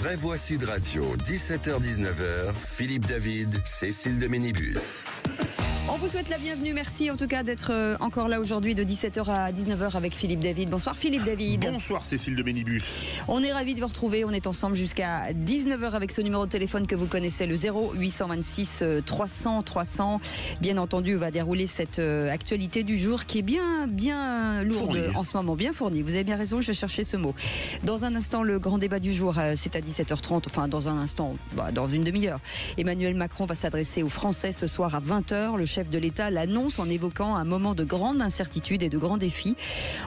Vraie Voix Sud Radio, 17h-19h, Philippe David, Cécile de Ménibus. On vous souhaite la bienvenue, merci en tout cas d'être encore là aujourd'hui de 17h à 19h avec Philippe David. Bonsoir Philippe David. Bonsoir Cécile de Ménibus. On est ravis de vous retrouver, on est ensemble jusqu'à 19h avec ce numéro de téléphone que vous connaissez, le 0826 300 300. Bien entendu, on va dérouler cette actualité du jour qui est bien lourde en ce moment, bien fournie. Vous avez bien raison, je cherchais ce mot. Dans un instant, le grand débat du jour, c'est à 17h30, enfin dans un instant, dans une demi-heure. Emmanuel Macron va s'adresser aux Français ce soir à 20h. Le chef de l'État l'annonce en évoquant un moment de grande incertitude et de grands défis.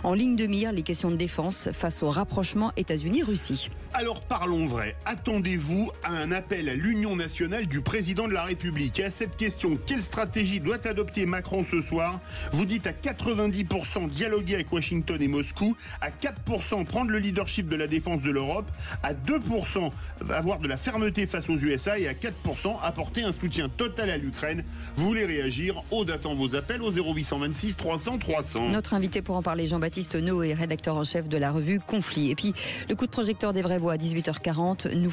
En ligne de mire, les questions de défense face au rapprochement États-Unis-Russie. Alors parlons vrai. Attendez-vous à un appel à l'union nationale du président de la République? Et à cette question, quelle stratégie doit adopter Macron ce soir? Vous dites à 90% dialoguer avec Washington et Moscou, à 4% prendre le leadership de la défense de l'Europe, à 2% avoir de la fermeté face aux USA et à 4% apporter un soutien total à l'Ukraine. Vous voulez réagir? Aude attend vos appels au 0826 300 300. Notre invité pour en parler, Jean-Baptiste Noé, rédacteur en chef de la revue Conflit. Et puis, le coup de projecteur des vraies voix à 18h40. Nous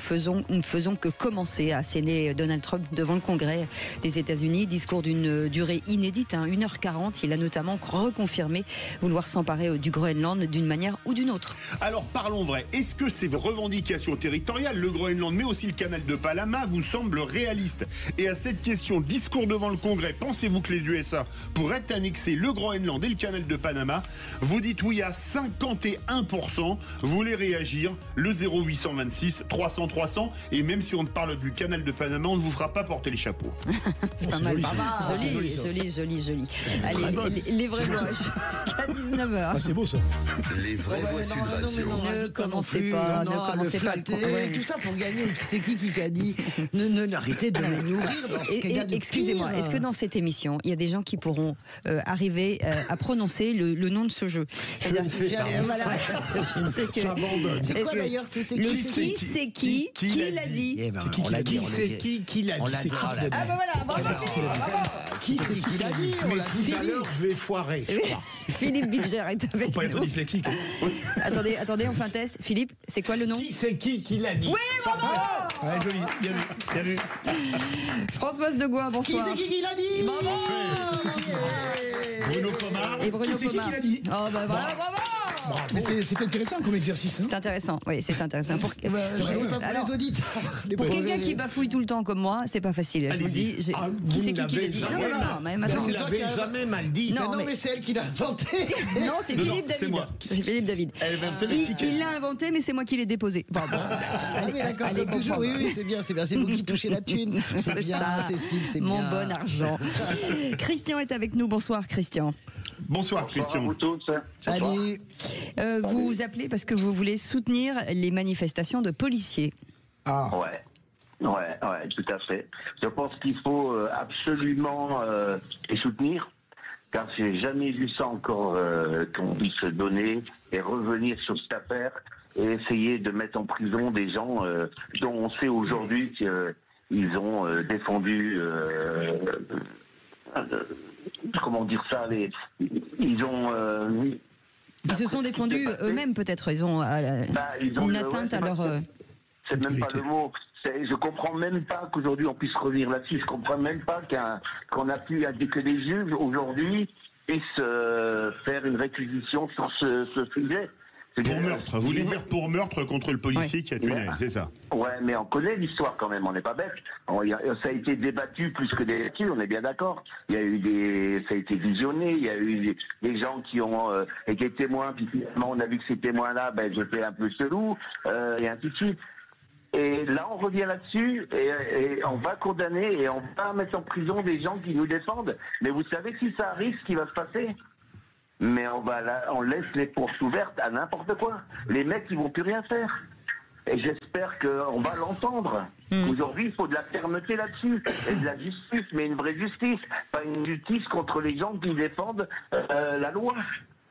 ne faisons que commencer à asséner Donald Trump devant le Congrès des États-Unis. Discours d'une durée inédite, 1h40. Il a notamment reconfirmé vouloir s'emparer du Groenland d'une manière ou d'une autre. Alors parlons vrai. Est-ce que ces revendications territoriales, le Groenland, mais aussi le canal de Panama, vous semblent réalistes? Et à cette question, discours devant le Congrès, pensez-vous que les USA pourraient annexer le Groenland et le canal de Panama? Vous dites oui à 51%. Vous voulez réagir? Le 0826 300 300. Et même si on ne parle du canal de Panama, on ne vous fera pas porter le chapeau. C'est pas mal. Joli. Allez, les vraies voix jusqu'à 19h. Ah, c'est beau ça. Les Vraies Voix Sud Radio. Ne commencez pas. Tout ça pour gagner. C'est qui a dit arrêtez de nous nourrir dans ce qu'il y a de Excusez-moi, est-ce que dans cette émission, il y a des gens qui pourront arriver à prononcer le nom de ce jeu? C'est quoi d'ailleurs? C'est qui l'a dit? On l'a dit. Qui l'a dit? Ah bah voilà, bravo Philippe, bravo. Qui c'est qui l'a dit? Mais tout à l'heure, je vais foirer. Philippe Bilger est avec Faut pas être nous. dyslexique. Attendez, on fait un test. Philippe, c'est quoi le nom? Qui c'est qui l'a dit? Oui, bravo. Ouais, joli, bien vu. Françoise de Gouin, bonsoir. Qui c'est qui l'a dit? Bravo. Bruno Pomar. Et Bruno Qui Pomar. l'a dit? Oh bah voilà, bravo. Mais c'est intéressant comme exercice. C'est intéressant, oui, c'est intéressant. Je sais pas pour les auditeurs. Pour quelqu'un qui bafouille tout le temps comme moi, c'est pas facile. Je vous dis, qui c'est qui l'a dit? Non, mais attends. Vous n'avez jamais mal dit. Non, mais c'est elle qui l'a inventé. Non, c'est Philippe David. c'est moi. C'est Philippe David. Il l'a inventé, mais c'est moi qui l'ai déposé. Bon. Ah oui, d'accord, comme toujours. Oui, c'est bien. C'est vous qui touchez la thune. C'est bien, ça, Cécile, c'est bien. mon bon argent. Christian est avec nous. Bonsoir, Christian. Bonsoir Christian. Bonsoir à vous tous. Salut. Vous appelez parce que vous voulez soutenir les manifestations de policiers. Ah. Ouais, tout à fait. Je pense qu'il faut absolument les soutenir, car j'ai jamais vu ça encore qu'on puisse se donner et revenir sur cette affaire et essayer de mettre en prison des gens dont on sait aujourd'hui qu'ils ont défendu comment dire ça, ils ont Ils se sont défendus eux-mêmes peut-être. Ils ont une atteinte à leur... C'est même pas le mot. Je comprends même pas qu'aujourd'hui on puisse revenir là-dessus. Je comprends même pas qu'on a pu que les juges aujourd'hui puissent faire une réquisition sur ce sujet. Pour meurtre. Vous voulez dire pour meurtre contre le policier qui a tué Naël, c'est ça? Ouais, mais on connaît l'histoire quand même, on n'est pas bête. Ça a été débattu plus que débattu, on est bien d'accord. Il y a eu ça a été visionné, il y a eu des gens qui ont été témoins, puis finalement on a vu que ces témoins-là, je fais un peu chelou, et ainsi de suite. Et là, on revient là-dessus et on va condamner et on va mettre en prison des gens qui nous défendent. Mais vous savez, si ça arrive, ce qui va se passer? Mais on laisse les portes ouvertes à n'importe quoi. Les mecs, ils vont plus rien faire. Et j'espère qu'on va l'entendre. Aujourd'hui, il faut de la fermeté là-dessus. Et de la justice, mais une vraie justice. Pas une justice contre les gens qui défendent la loi.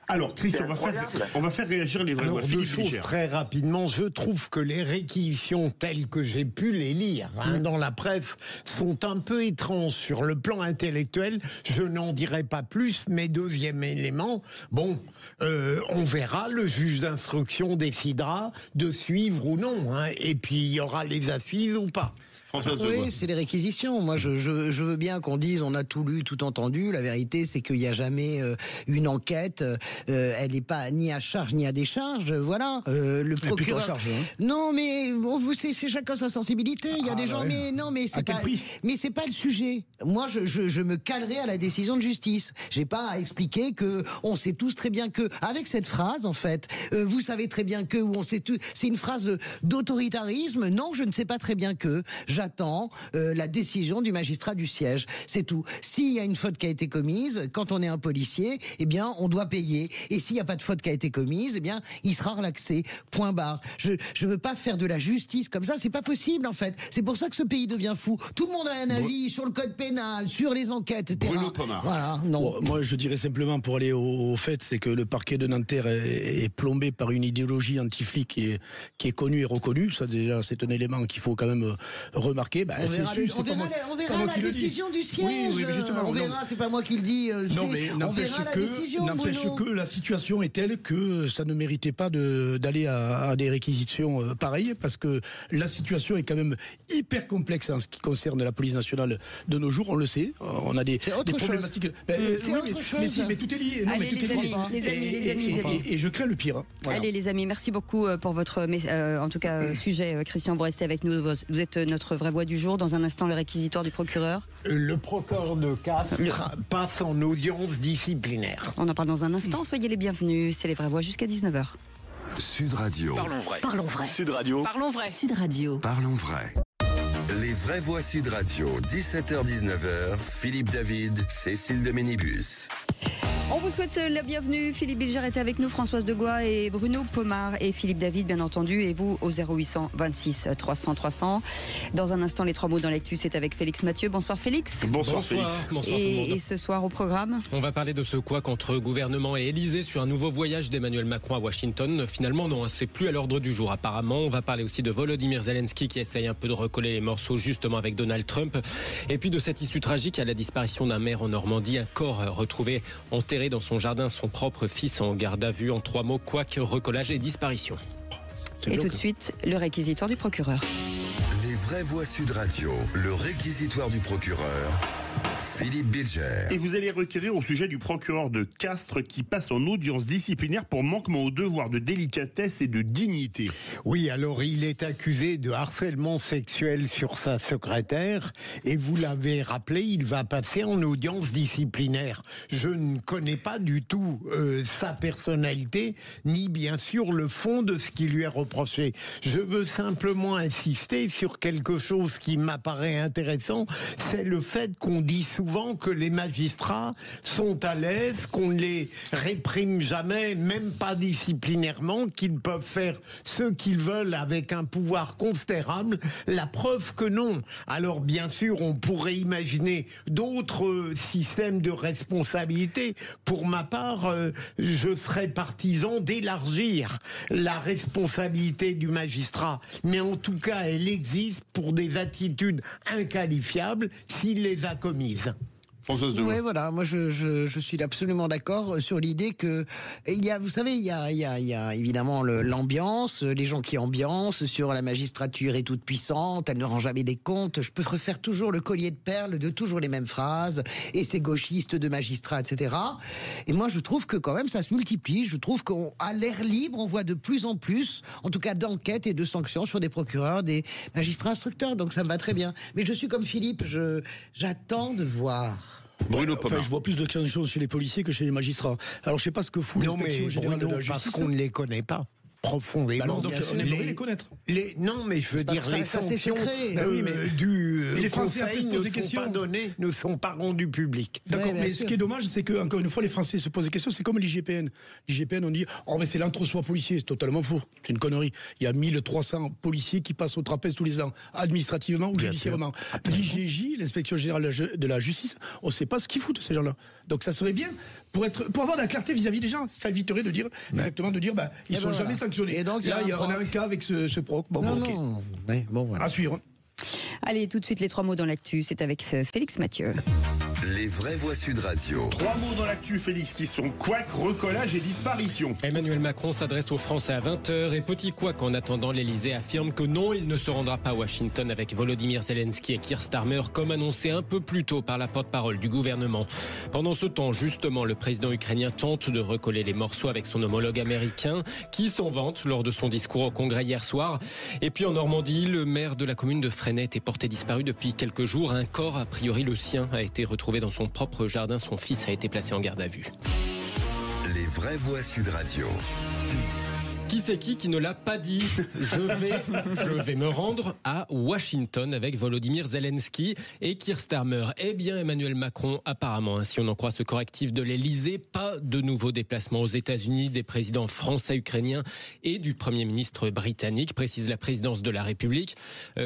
Alors, Christian, C'est on va faire réagir les vrais voix. Alors, deux Philippe choses Bilger. très rapidement. Je trouve que les réquisitions telles que j'ai pu les lire dans la presse sont un peu étranges sur le plan intellectuel. Je n'en dirai pas plus, mais deuxième élément, bon, on verra, le juge d'instruction décidera de suivre ou non, hein, et puis il y aura les assises ou pas. François Degois. Oui, c'est les réquisitions. Moi, je veux bien qu'on dise on a tout lu, tout entendu. La vérité, c'est qu'il n'y a jamais une enquête. Elle n'est pas ni à charge ni à décharge. Voilà. Le procureur. Charge, hein. Non, mais c'est chacun sa sensibilité. Il y a des gens, mais non, mais c'est quel pas. prix Mais c'est pas le sujet. Moi, je me calerai à la décision de justice. J'ai pas à expliquer que on sait tous très bien que avec cette phrase, en fait, vous savez très bien que ou on sait tout. C'est une phrase d'autoritarisme. Non, je ne sais pas très bien que. J'attends la décision du magistrat du siège. C'est tout. S'il y a une faute qui a été commise, quand on est un policier, eh bien, on doit payer. Et s'il n'y a pas de faute qui a été commise, eh bien, il sera relaxé. Point barre. Je veux pas faire de la justice comme ça. C'est pas possible, en fait. C'est pour ça que ce pays devient fou. Tout le monde a un avis sur le code pénal, sur les enquêtes, etc. Bruno Pomar. Voilà. Non. Bon, moi, je dirais simplement, pour aller au fait, c'est que le parquet de Nanterre est plombé par une idéologie anti-flic qui est connue et reconnue. Ça, déjà, c'est un élément qu'il faut quand même remarquer. Bah, On verra la décision du siège. Oui, mais justement, on verra, c'est pas moi qui le dis. Non, mais on verra la décision, n'empêche Bruno. que la situation est telle que ça ne méritait pas d'aller à des réquisitions pareilles, parce que la situation est quand même hyper complexe en ce qui concerne la police nationale de nos jours, on le sait. On a des problématiques. C'est autre chose. Mais tout est lié. Non, Allez, mais tout est lié. les amis. Et je crains le pire. Hein. Voilà. Allez les amis, merci beaucoup pour votre en tout cas sujet. Christian, vous restez avec nous. Vous êtes notre vraie voix du jour. Dans un instant, le réquisitoire du procureur. Le procureur de Castres passe en audience disciplinaire. On en parle dans un instant. Soyez les bienvenus. C'est les vraies voix jusqu'à 19h. Sud Radio. Parlons vrai. Parlons vrai. Sud Radio. Parlons vrai. Sud Radio. Parlons vrai. Les vraies voix Sud Radio, 17h-19h, Philippe David, Cécile de Ménibus. On vous souhaite la bienvenue. Philippe Bilger était avec nous, Françoise Degois et Bruno Pomar et Philippe David, bien entendu, et vous au 0800 26 300 300. Dans un instant, les trois mots dans l'actu, c'est avec Félix Mathieu. Bonsoir Félix. Bonsoir Félix. Bonsoir tout le monde. Et ce soir au programme, On va parler de ce couac entre gouvernement et Élysée sur un nouveau voyage d'Emmanuel Macron à Washington. Finalement, non, c'est plus à l'ordre du jour apparemment. On va parler aussi de Volodymyr Zelensky qui essaye un peu de recoller les morceaux justement avec Donald Trump. Et puis de cette issue tragique à la disparition d'un maire en Normandie. Un corps retrouvé enterré dans son jardin, son propre fils en garde à vue. En 3 mots, couac, recollage et disparition. et tout de suite, le réquisitoire du procureur. Les vraies voix Sud Radio, le réquisitoire du procureur, Philippe Bilger. Et vous allez requérir au sujet du procureur de Castres qui passe en audience disciplinaire pour manquement au devoir de délicatesse et de dignité. Oui, alors il est accusé de harcèlement sexuel sur sa secrétaire et vous l'avez rappelé, il va passer en audience disciplinaire. Je ne connais pas du tout sa personnalité ni bien sûr le fond de ce qui lui est reproché. Je veux simplement insister sur quelque chose qui m'apparaît intéressant, c'est le fait qu'on dit souvent que les magistrats sont à l'aise, qu'on ne les réprime jamais, même pas disciplinairement, qu'ils peuvent faire ce qu'ils veulent avec un pouvoir considérable. La preuve que non. Alors bien sûr, on pourrait imaginer d'autres systèmes de responsabilité. Pour ma part, je serais partisan d'élargir la responsabilité du magistrat. Mais en tout cas, elle existe pour des attitudes inqualifiables s'il les a commises. Françoise Degois. Oui, voilà. Moi, je suis absolument d'accord sur l'idée que il y a, vous savez, il y a évidemment l'ambiance, les gens qui ambiancent sur la magistrature est toute puissante, elle ne rend jamais des comptes. Je peux refaire toujours le collier de perles de toujours les mêmes phrases et ces gauchistes de magistrats, etc. Et moi, je trouve que quand même ça se multiplie. Je trouve qu'à l'air libre, on voit de plus en plus, en tout cas, d'enquêtes et de sanctions sur des procureurs, des magistrats instructeurs. Donc ça me va très bien. Mais je suis comme Philippe, j'attends de voir. Bruno Enfin, Pomar. je vois plus de sanctions chez les policiers que chez les magistrats. Alors je sais pas ce que fout Non l'inspection mais générale de Bruno, la parce justice. qu'on ne les connaît pas. profondément. Alors, donc, on aimerait les connaître. Non, mais je veux dire, les sanctions les Français après se posent des questions. Ne sont pas rendues publiques. D'accord, Ouais, mais sûr. ce qui est dommage, c'est que encore une fois, les Français se posent des questions. C'est comme l'IGPN. L'IGPN, on dit, oh mais c'est l'entre-soi policier, c'est totalement faux. C'est une connerie. Il y a 1300 policiers qui passent au trapèze tous les ans, administrativement ou judiciairement. L'IGJ, l'inspection générale de la justice, on ne sait pas ce qu'ils foutent ces gens-là. Donc ça serait bien pour avoir de la clarté vis-à-vis des gens. Ça éviterait de dire exactement ils sont jamais sanctionnés. Et donc, là, on a un cas avec ce proc. Bon, Non, ok. non. Oui, bon, voilà. À suivre. Allez, tout de suite les 3 mots dans l'actu, c'est avec Félix Mathieu. Les vraies voix Sud Radio. 3 mots dans l'actu, Félix, qui sont couac, recollage et disparition. Emmanuel Macron s'adresse aux Français à 20h et petit couac en attendant, l'Elysée affirme que non, il ne se rendra pas à Washington avec Volodymyr Zelensky et Keir Starmer comme annoncé un peu plus tôt par la porte-parole du gouvernement. Pendant ce temps, justement, le président ukrainien tente de recoller les morceaux avec son homologue américain qui s'en vante lors de son discours au Congrès hier soir. Et puis en Normandie, le maire de la commune de Fresnay était porté disparu depuis quelques jours. Un corps, a priori le sien, a été retrouvé dans son propre jardin. Son fils a été placé en garde à vue. Les vraies voix Sud Radio. Qui c'est qui ne l'a pas dit? Je vais me rendre à Washington avec Volodymyr Zelensky et Keir Starmer. Eh bien, Emmanuel Macron, apparemment, si on en croit ce correctif de l'Elysée, pas de nouveaux déplacements aux États-Unis des présidents français, ukrainiens et du Premier ministre britannique, précise la présidence de la République.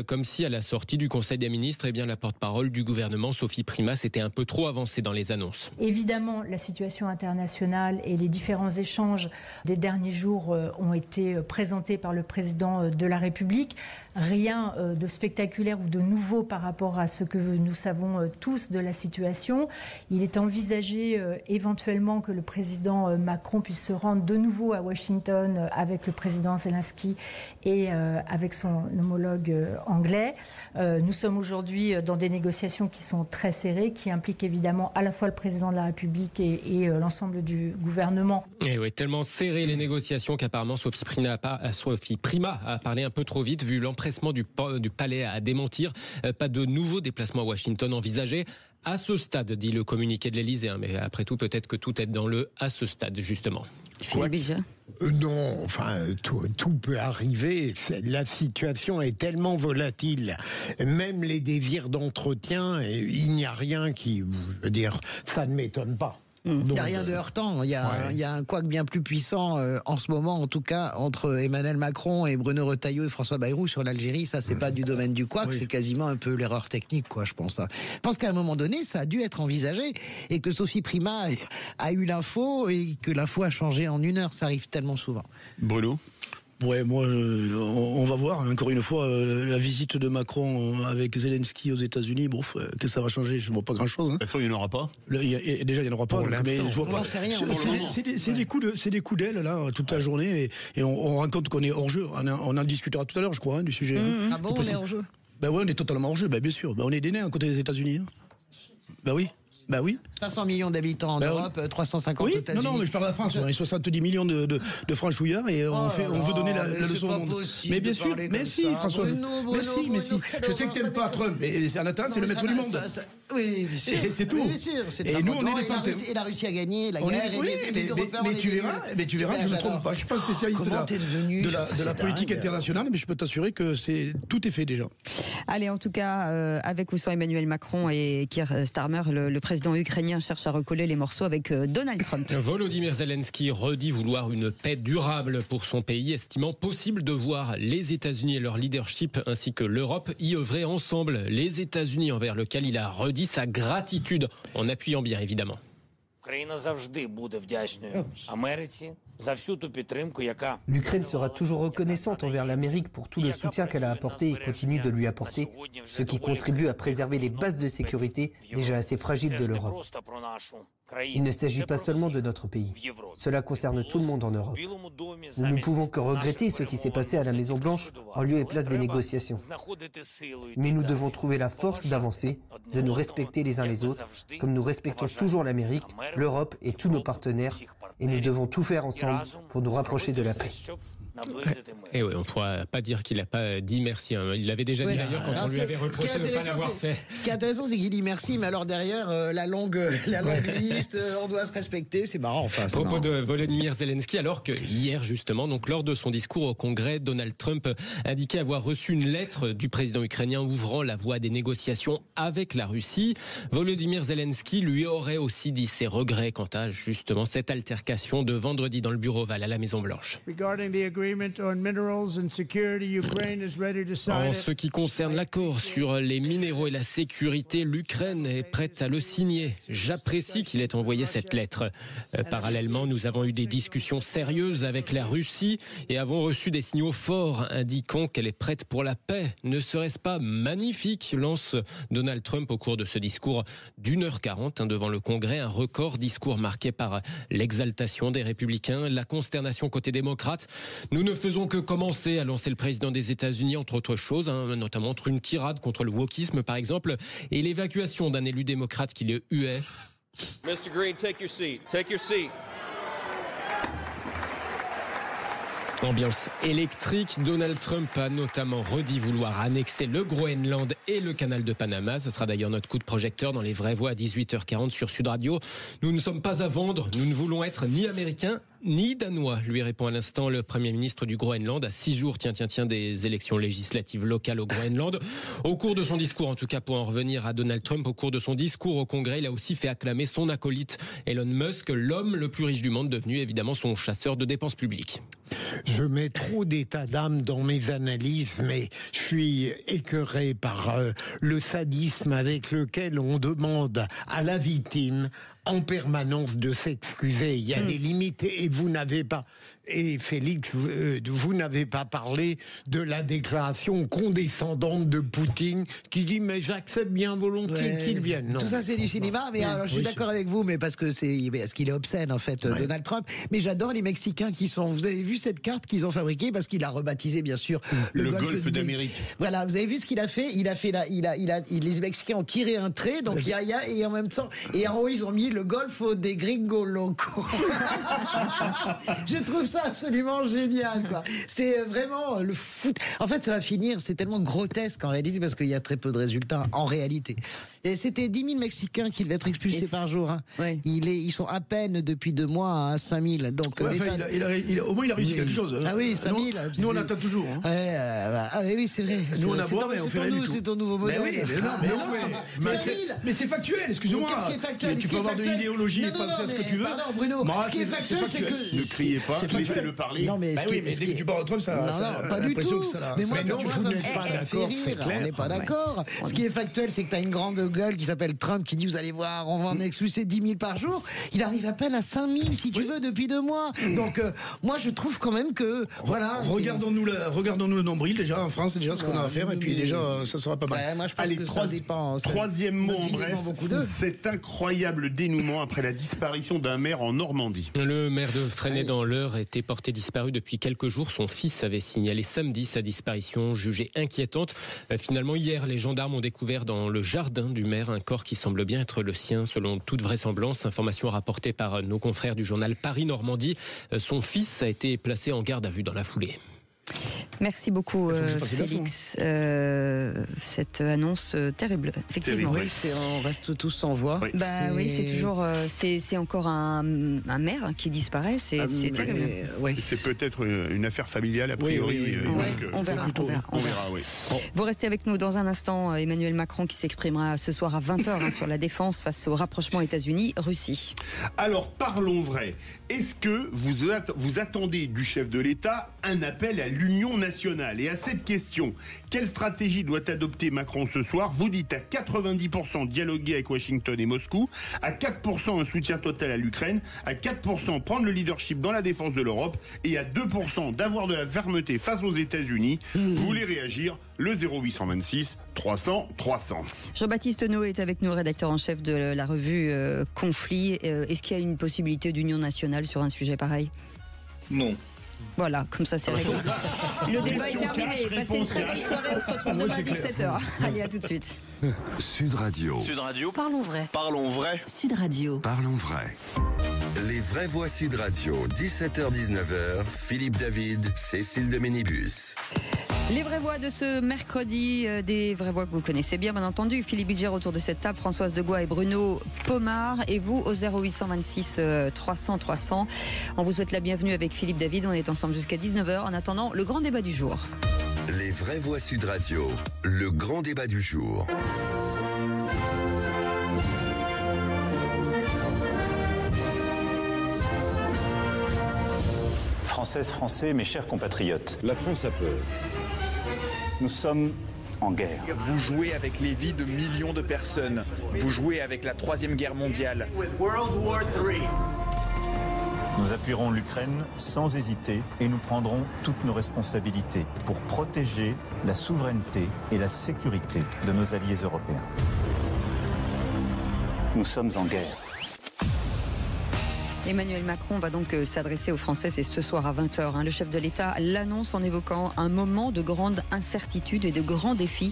Comme si à la sortie du Conseil des ministres, eh bien, la porte-parole du gouvernement, Sophie Primas, était un peu trop avancée dans les annonces. Évidemment, la situation internationale et les différents échanges des derniers jours ont été présentés par le président de la République. Rien de spectaculaire ou de nouveau par rapport à ce que nous savons tous de la situation. Il est envisagé éventuellement que le président Macron puisse se rendre de nouveau à Washington avec le président Zelensky et avec son homologue anglais. Nous sommes aujourd'hui dans des négociations qui sont très serrées, qui impliquent évidemment à la fois le président de la République et l'ensemble du gouvernement. Et oui, tellement serré les négociations qu'apparemment Sophie Primas a parlé un peu trop vite vu l'empressement du palais à démentir. Pas de nouveaux déplacements à Washington envisagés. À ce stade, dit le communiqué de l'Elysée. Mais après tout, peut-être que tout est dans le « à ce stade », justement. Non, enfin, tout peut arriver. La situation est tellement volatile. Même les désirs d'entretien, il n'y a rien qui, je veux dire, ça ne m'étonne pas. Il n'y a rien de heurtant. Il y a un couac bien plus puissant en ce moment, en tout cas, entre Emmanuel Macron et Bruno Retailleau et François Bayrou sur l'Algérie. Ça, c'est pas du domaine du couac, c'est quasiment un peu l'erreur technique, quoi, je pense. Je pense qu'à un moment donné, ça a dû être envisagé et que Sophie Primas a eu l'info et que l'info a changé en 1 heure. Ça arrive tellement souvent. Bruno ? Ouais, moi, on va voir. Encore une fois, la visite de Macron avec Zelensky aux États-Unis, que ça va changer, je ne vois pas grand-chose. De toute façon, il n'y en aura pas. Déjà, il n'y en aura pas. Mais je vois pas. C'est des coups d'aile là toute la journée et on rend compte qu'on est hors jeu. On en discutera tout à l'heure, je crois, du sujet. Ah bon, on est hors jeu? Ben ouais, on est totalement hors jeu. Ben bien sûr. Ben on est des nez à côté des États-Unis. Ben oui. Bah oui. 500 millions d'habitants en Europe, 350 aux États-Unis. Non, mais je parle de la France. On est 70 millions de franchouillards et on veut donner la leçon au monde. Mais bien sûr, mais si, Françoise. Mais si. Je sais que tu n'aimes pas Trump, mais en attendant, c'est le maître du monde. Oui, bien sûr. C'est tout. Bien sûr. Et nous, on est des pantins. Et la Russie a gagné la guerre. Mais tu verras, je ne me trompe pas. Je ne suis pas spécialiste de la politique internationale, mais je peux t'assurer que tout est fait déjà. Allez, en tout cas, avec ou sans Emmanuel Macron et Keir Starmer, le président ukrainien cherche à recoller les morceaux avec Donald Trump. Volodymyr Zelensky redit vouloir une paix durable pour son pays, estimant possible de voir les États-Unis et leur leadership ainsi que l'Europe y œuvrer ensemble. Les États-Unis envers lequel il a redit sa gratitude en appuyant bien évidemment. L'Ukraine sera toujours reconnaissante envers l'Amérique pour tout le soutien qu'elle a apporté et continue de lui apporter, ce qui contribue à préserver les bases de sécurité déjà assez fragiles de l'Europe. Il ne s'agit pas seulement de notre pays. Cela concerne tout le monde en Europe. Nous ne pouvons que regretter ce qui s'est passé à la Maison-Blanche en lieu et place des négociations. Mais nous devons trouver la force d'avancer, de nous respecter les uns les autres, comme nous respectons toujours l'Amérique, l'Europe et tous nos partenaires, et nous devons tout faire ensemble pour nous rapprocher de la paix. Et oui, on ne pourra pas dire qu'il n'a pas dit merci. Hein. Il l'avait déjà dit d'ailleurs quand on lui avait reproché de ne pas l'avoir fait. Ce qui est intéressant, c'est qu'il dit merci, mais alors derrière, la longue liste, on doit se respecter, c'est marrant en face. Propos de Volodymyr Zelensky, alors que hier justement, donc lors de son discours au Congrès, Donald Trump indiquait avoir reçu une lettre du président ukrainien ouvrant la voie des négociations avec la Russie. Volodymyr Zelensky lui aurait aussi dit ses regrets quant à justement cette altercation de vendredi dans le bureau ovale à la Maison-Blanche. En ce qui concerne l'accord sur les minéraux et la sécurité, l'Ukraine est prête à le signer. J'apprécie qu'il ait envoyé cette lettre. Parallèlement, nous avons eu des discussions sérieuses avec la Russie et avons reçu des signaux forts indiquant qu'elle est prête pour la paix. Ne serait-ce pas magnifique, lance Donald Trump au cours de ce discours d'1h40 devant le Congrès, un record discours marqué par l'exaltation des républicains, la consternation côté démocrate. Nous ne faisons que commencer, a lancé le président des États-Unis, entre autres choses, notamment entre une tirade contre le wokisme par exemple, et l'évacuation d'un élu démocrate qui le huait. Mr. Green, take your seat. Take your seat. Ambiance électrique, Donald Trump a notamment redit vouloir annexer le Groenland et le canal de Panama. Ce sera d'ailleurs notre coup de projecteur dans les vraies voix à 18h40 sur Sud Radio. Nous ne sommes pas à vendre, nous ne voulons être ni américains ni danois, lui répond à l'instant le Premier ministre du Groenland à 6 jours des élections législatives locales au Groenland. Au cours de son discours, en tout cas pour en revenir à Donald Trump, au cours de son discours au Congrès, il a aussi fait acclamer son acolyte Elon Musk, l'homme le plus riche du monde, devenu évidemment son chasseur de dépenses publiques. Je mets trop d'état d'âme dans mes analyses, mais je suis écœuré par le sadisme avec lequel on demande à la victime en permanence de s'excuser. Il y a des limites et vous n'avez pas... Et Félix, vous n'avez pas parlé de la déclaration condescendante de Poutine qui dit « mais j'accepte bien volontiers qu'il vienne ». Tout ça c'est du cinéma, mais alors, je suis d'accord avec vous, mais parce qu'il est obscène en fait, Donald Trump. Mais j'adore les Mexicains qui sont... Vous avez vu cette carte qu'ils ont fabriquée parce qu'il a rebaptisé bien sûr le golfe d'Amérique. Voilà, vous avez vu ce qu'il a fait. Les Mexicains ont tiré un trait, donc et en même temps, et en haut ils ont mis le golfe des gringos locaux. Je trouve ça absolument génial, quoi. C'est vraiment le foot. En fait, ça va finir, c'est tellement grotesque en réalité parce qu'il y a très peu de résultats en réalité. Et c'était 10 000 Mexicains qui devaient être expulsés par jour. Hein. Ouais. Ils sont à peine depuis 2 mois à 5 000. Donc, au moins, il a réussi quelque chose. Ah oui, 5 000. Nous, on attend toujours. Hein. Oui, c'est vrai. Nous, on a beau, mais on fait rien du tout. C'est ton nouveau modèle. Mais c'est factuel, excusez-moi. Qu'est-ce qui est factuel? Tu peux avoir de l'idéologie et penser à ce que tu veux. Pardon, Bruno. Ce qui est factuel, c'est que... Ne criez pas, laissez-le parler. Non, mais dès que tu parles de Trump, ça... Non, pas du tout. Mais moi, vous n'êtes pas d'accord, c'est clair. On n'est pas d'accord. Ce qui est factuel, c'est que tu as une grande gueule qui s'appelle Trump qui dit, vous allez voir, on va en expulser 10 000 par jour. Il arrive à peine à 5 000, si tu veux, depuis 2 mois. Donc, moi, je trouve quand même que... Voilà. Regardons-nous le nombril, déjà, en France, c'est déjà ce qu'on a à faire, et puis déjà, ça sera pas mal. Moi, je pense que ça dépend. Troisième mot en bref, cet incroyable dénouement après la disparition d'un maire en Normandie. Le maire de Fresnay dans l'Eure était porté disparu depuis quelques jours. Son fils avait signalé samedi sa disparition, jugée inquiétante. Finalement, hier, les gendarmes ont découvert dans le jardin du maire un corps qui semble bien être le sien, selon toute vraisemblance. Information rapportée par nos confrères du journal Paris-Normandie. Son fils a été placé en garde à vue dans la foulée. Merci beaucoup Félix. Cette annonce terrible, effectivement. Oui, on reste tous sans voix. Oui, c'est toujours, c'est encore un maire qui disparaît. C'est terrible. C'est peut-être une affaire familiale a priori. On verra. Vous restez avec nous dans un instant. Emmanuel Macron qui s'exprimera ce soir à 20h sur la défense face au rapprochement États-Unis-Russie. Alors parlons vrai. Est-ce que vous attendez du chef de l'État un appel à l'union nationale? Et à cette question, quelle stratégie doit adopter Macron ce soir? Vous dites à 90% dialoguer avec Washington et Moscou, à 4% un soutien total à l'Ukraine, à 4% prendre le leadership dans la défense de l'Europe et à 2% d'avoir de la fermeté face aux États-Unis. Vous voulez réagir? Le 0826 300 300. Jean-Baptiste Noé est avec nous, rédacteur en chef de la revue Conflit. Est-ce qu'il y a une possibilité d'union nationale sur un sujet pareil? Non. Voilà, comme ça c'est réglé. Le débat est terminé. Passez une très bonne soirée. On se retrouve demain à 17h. Allez, à tout de suite. Sud Radio. Sud Radio. Parlons vrai. Parlons vrai. Sud Radio. Parlons vrai. Les vraies voix Sud Radio, 17h-19h, Philippe David, Cécile de Ménibus. Les vraies voix de ce mercredi, des vraies voix que vous connaissez bien entendu. Philippe Bilger autour de cette table, Françoise Degois et Bruno Pomar. Et vous au 0826 300 300. On vous souhaite la bienvenue avec Philippe David. On est ensemble jusqu'à 19h. En attendant, le grand débat du jour. Les vraies voix Sud Radio, le grand débat du jour. Françaises, Français, mes chers compatriotes. La France a peur. Nous sommes en guerre. Vous jouez avec les vies de millions de personnes. Vous jouez avec la Troisième Guerre mondiale. Nous appuierons l'Ukraine sans hésiter et nous prendrons toutes nos responsabilités pour protéger la souveraineté et la sécurité de nos alliés européens. Nous sommes en guerre. Emmanuel Macron va donc s'adresser aux Français, c'est ce soir à 20h. Le chef de l'État l'annonce en évoquant un moment de grande incertitude et de grands défis.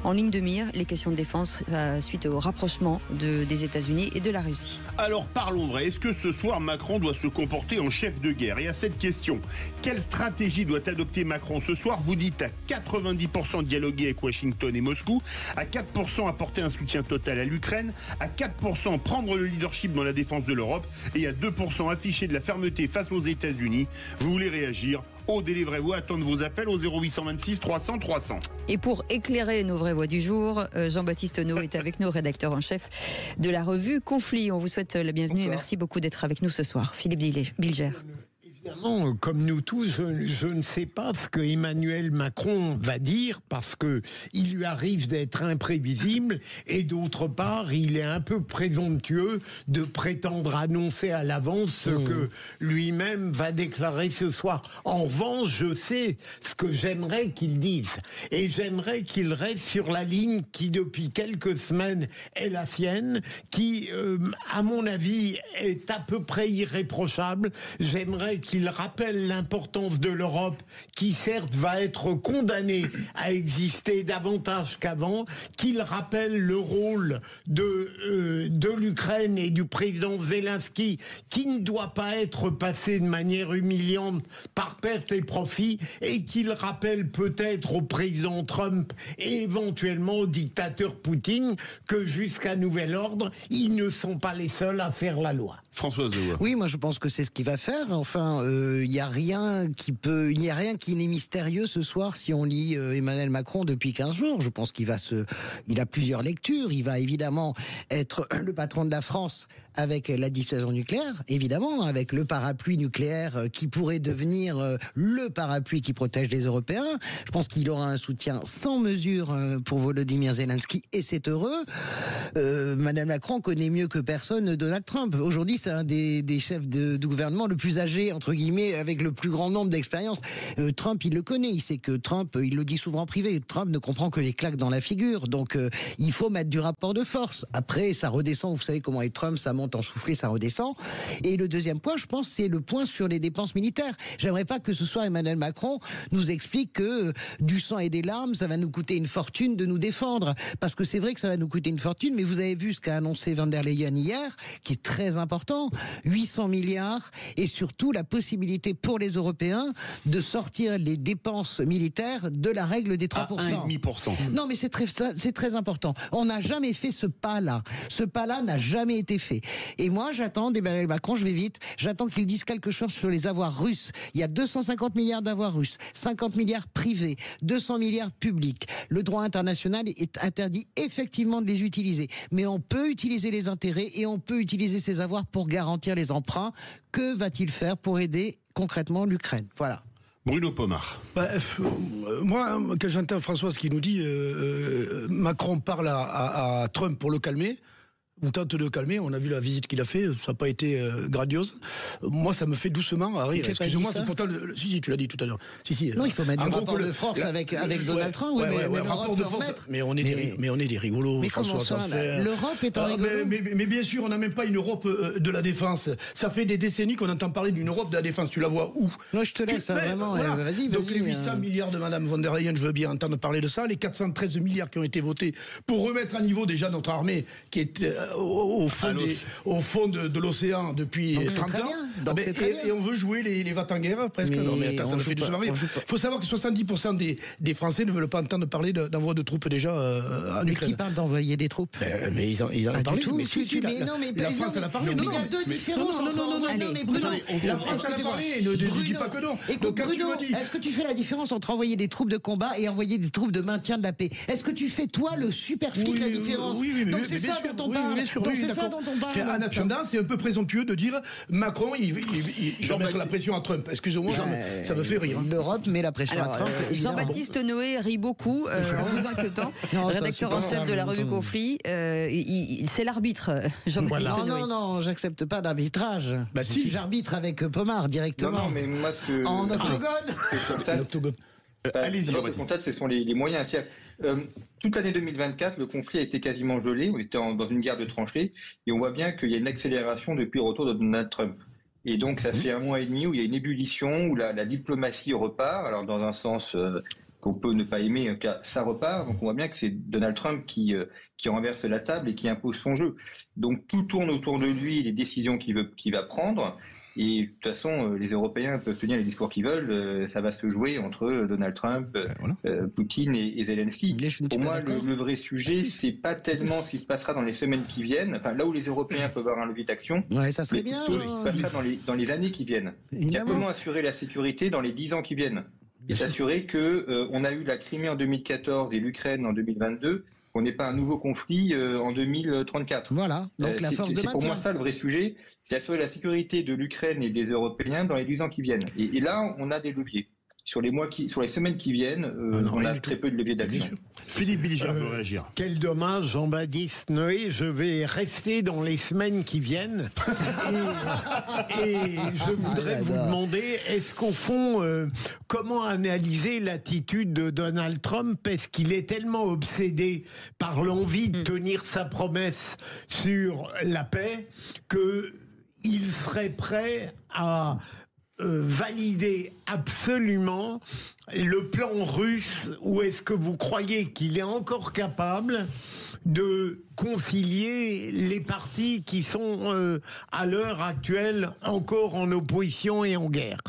En ligne de mire, les questions de défense suite au rapprochement des États-Unis et de la Russie. Alors parlons vrai, est-ce que ce soir Macron doit se comporter en chef de guerre? Et à cette question, quelle stratégie doit adopter Macron ce soir? Vous dites à 90% dialoguer avec Washington et Moscou, à 4% apporter un soutien total à l'Ukraine, à 4% prendre le leadership dans la défense de l'Europe et à 2% afficher de la fermeté face aux États-Unis. Vous voulez réagir? Au délai vraie voix, attendre vos appels au 0826 300 300. Et pour éclairer nos vraies voix du jour, Jean-Baptiste Naud est avec nous, rédacteur en chef de la revue Conflit. On vous souhaite la bienvenue et merci beaucoup d'être avec nous ce soir. Philippe Bilger. Évidemment, comme nous tous, je ne sais pas ce que Emmanuel Macron va dire parce que il lui arrive d'être imprévisible et d'autre part, il est un peu présomptueux de prétendre annoncer à l'avance ce que lui-même va déclarer ce soir. En revanche, je sais ce que j'aimerais qu'il dise et j'aimerais qu'il reste sur la ligne qui, depuis quelques semaines, est la sienne, qui, à mon avis, est à peu près irréprochable. J'aimerais qu'il rappelle l'importance de l'Europe, qui certes va être condamnée à exister davantage qu'avant, qu'il rappelle le rôle de l'Ukraine et du président Zelensky, qui ne doit pas être passé de manière humiliante par perte et profit, et qu'il rappelle peut-être au président Trump et éventuellement au dictateur Poutine que jusqu'à nouvel ordre, ils ne sont pas les seuls à faire la loi. Françoise Degois. Oui, moi je pense que c'est ce qu'il va faire. Enfin, il n'y a rien qui n'est mystérieux ce soir si on lit Emmanuel Macron depuis 15 jours. Je pense qu'il a plusieurs lectures. Il va évidemment être le patron de la France avec la dissuasion nucléaire, évidemment, avec le parapluie nucléaire qui pourrait devenir le parapluie qui protège les Européens. Je pense qu'il aura un soutien sans mesure pour Volodymyr Zelensky et c'est heureux. Madame Macron connaît mieux que personne Donald Trump. Aujourd'hui, c'est un des chefs de gouvernement le plus âgé, entre guillemets, avec le plus grand nombre d'expériences. Trump, il le connaît. Il sait que Trump, il le dit souvent en privé, Trump ne comprend que les claques dans la figure. Donc, il faut mettre du rapport de force. Après, ça redescend. Vous savez comment est Trump, ça monte en soufflé, ça redescend. Et le deuxième point, je pense, c'est le point sur les dépenses militaires. J'aimerais pas que ce soir Emmanuel Macron nous explique que du sang et des larmes, ça va nous coûter une fortune de nous défendre. Parce que c'est vrai que ça va nous coûter une fortune, mais vous avez vu ce qu'a annoncé Van der Leyen hier, qui est très important, 800 milliards, et surtout la possibilité pour les Européens de sortir les dépenses militaires de la règle des 3%. À 1,5%. Non, mais c'est très important. On n'a jamais fait ce pas-là. Ce pas-là n'a jamais été fait. Et moi, j'attends d'Emmanuel Macron, je vais vite, j'attends qu'il dise quelque chose sur les avoirs russes. Il y a 250 milliards d'avoirs russes, 50 milliards privés, 200 milliards publics. Le droit international est interdit effectivement de les utiliser. Mais on peut utiliser les intérêts et on peut utiliser ces avoirs pour garantir les emprunts. Que va-t-il faire pour aider concrètement l'Ukraine? Voilà. Bruno Pomar. Moi, quand j'entends Françoise qui nous dit Macron parle à Trump pour le calmer, on tente de le calmer, on a vu la visite qu'il a fait, ça n'a pas été grandiose. Moi, ça me fait doucement rire. Excusez-moi, c'est pourtant... Si, tu l'as dit tout à l'heure. Si. Non, il faut mettre un rapport de force avec Donald Trump. Oui, mais rapport de force. Mais on est des rigolos, mais François. Comment ça, l'Europe est un rigolo. Mais bien sûr, on n'a même pas une Europe de la défense. Ça fait des décennies qu'on entend parler d'une Europe de la défense. Tu la vois où? Non, je te laisse, vraiment. Vas-y. Donc les 800 milliards de Madame von der Leyen, je veux bien entendre parler de ça. Les 413 milliards qui ont été votés pour remettre à niveau déjà notre armée, qui est au fond de l'océan depuis 30 ans. Et on veut jouer les va-t-en-guerre presque. Non, mais attends, ça me fait du sourire. Il faut savoir que 70% des Français ne veulent pas entendre parler d'envoi de troupes déjà en Ukraine. Mais qui parle d'envoyer des troupes? Mais ils en ont parlé. La France, elle a parlé. Mais il y a deux différences entre envoyer. Mais Bruno, la France, elle a parlé. Ne dis pas que non. Écoute, Bruno, est-ce que tu fais la différence entre envoyer des troupes de combat et envoyer des troupes de maintien de la paix? Est-ce que tu fais, toi, le superflu de la différence? Donc c'est ça dont on parle. Donc c'est ça dont on parle. En attendant, c'est un peu présomptueux de dire Macron, il va mettre la pression à Trump. Excusez-moi, ça me fait rire. L'Europe met la pression à Trump. Jean-Baptiste Noé rit beaucoup en vous inquiétant. Rédacteur en chef de la revue Conflit. C'est l'arbitre, Jean-Baptiste Noé. Non, j'accepte pas d'arbitrage. Si j'arbitre avec Pomard directement. Non, mais moi, en octogone. Allez-y, je constate, ce sont les moyens. Toute l'année 2024, le conflit a été quasiment gelé. On était dans une guerre de tranchées. Et on voit bien qu'il y a une accélération depuis le retour de Donald Trump. Et donc, ça fait 1 mois et demi où il y a une ébullition, où la diplomatie repart. Alors, dans un sens qu'on peut ne pas aimer, ça repart. Donc, on voit bien que c'est Donald Trump qui renverse la table et qui impose son jeu. Donc, tout tourne autour de lui, les décisions qu'il va prendre. Et de toute façon, les Européens peuvent tenir les discours qu'ils veulent. Ça va se jouer entre Donald Trump, Poutine et Zelensky. Pour moi, le vrai sujet, c'est pas tellement ce qui se passera dans les semaines qui viennent. Enfin, là où les Européens peuvent avoir un levier d'action, ça serait bien. Plutôt ce qui se passera dans les années qui viennent. Comment assurer la sécurité dans les 10 ans qui viennent et s'assurer que on a eu la Crimée en 2014 et l'Ukraine en 2022. On n'est pas un nouveau conflit en 2034. Voilà. Donc la force de maintien. C'est pour moi ça le vrai sujet, c'est assurer la sécurité de l'Ukraine et des Européens dans les 10 ans qui viennent. Et là, on a des leviers. Sur les semaines qui viennent, on a très peu de leviers d'action. Philippe Bilger veut réagir. Quel dommage, Jean-Baptiste Noé, je vais rester dans les semaines qui viennent. et je voudrais vous demander, est-ce qu'au fond, comment analyser l'attitude de Donald Trump? Est-ce qu'il est tellement obsédé par l'envie de tenir sa promesse sur la paix qu'il serait prêt à valider absolument le plan russe, ou est-ce que vous croyez qu'il est encore capable de concilier les partis qui sont à l'heure actuelle encore en opposition et en guerre?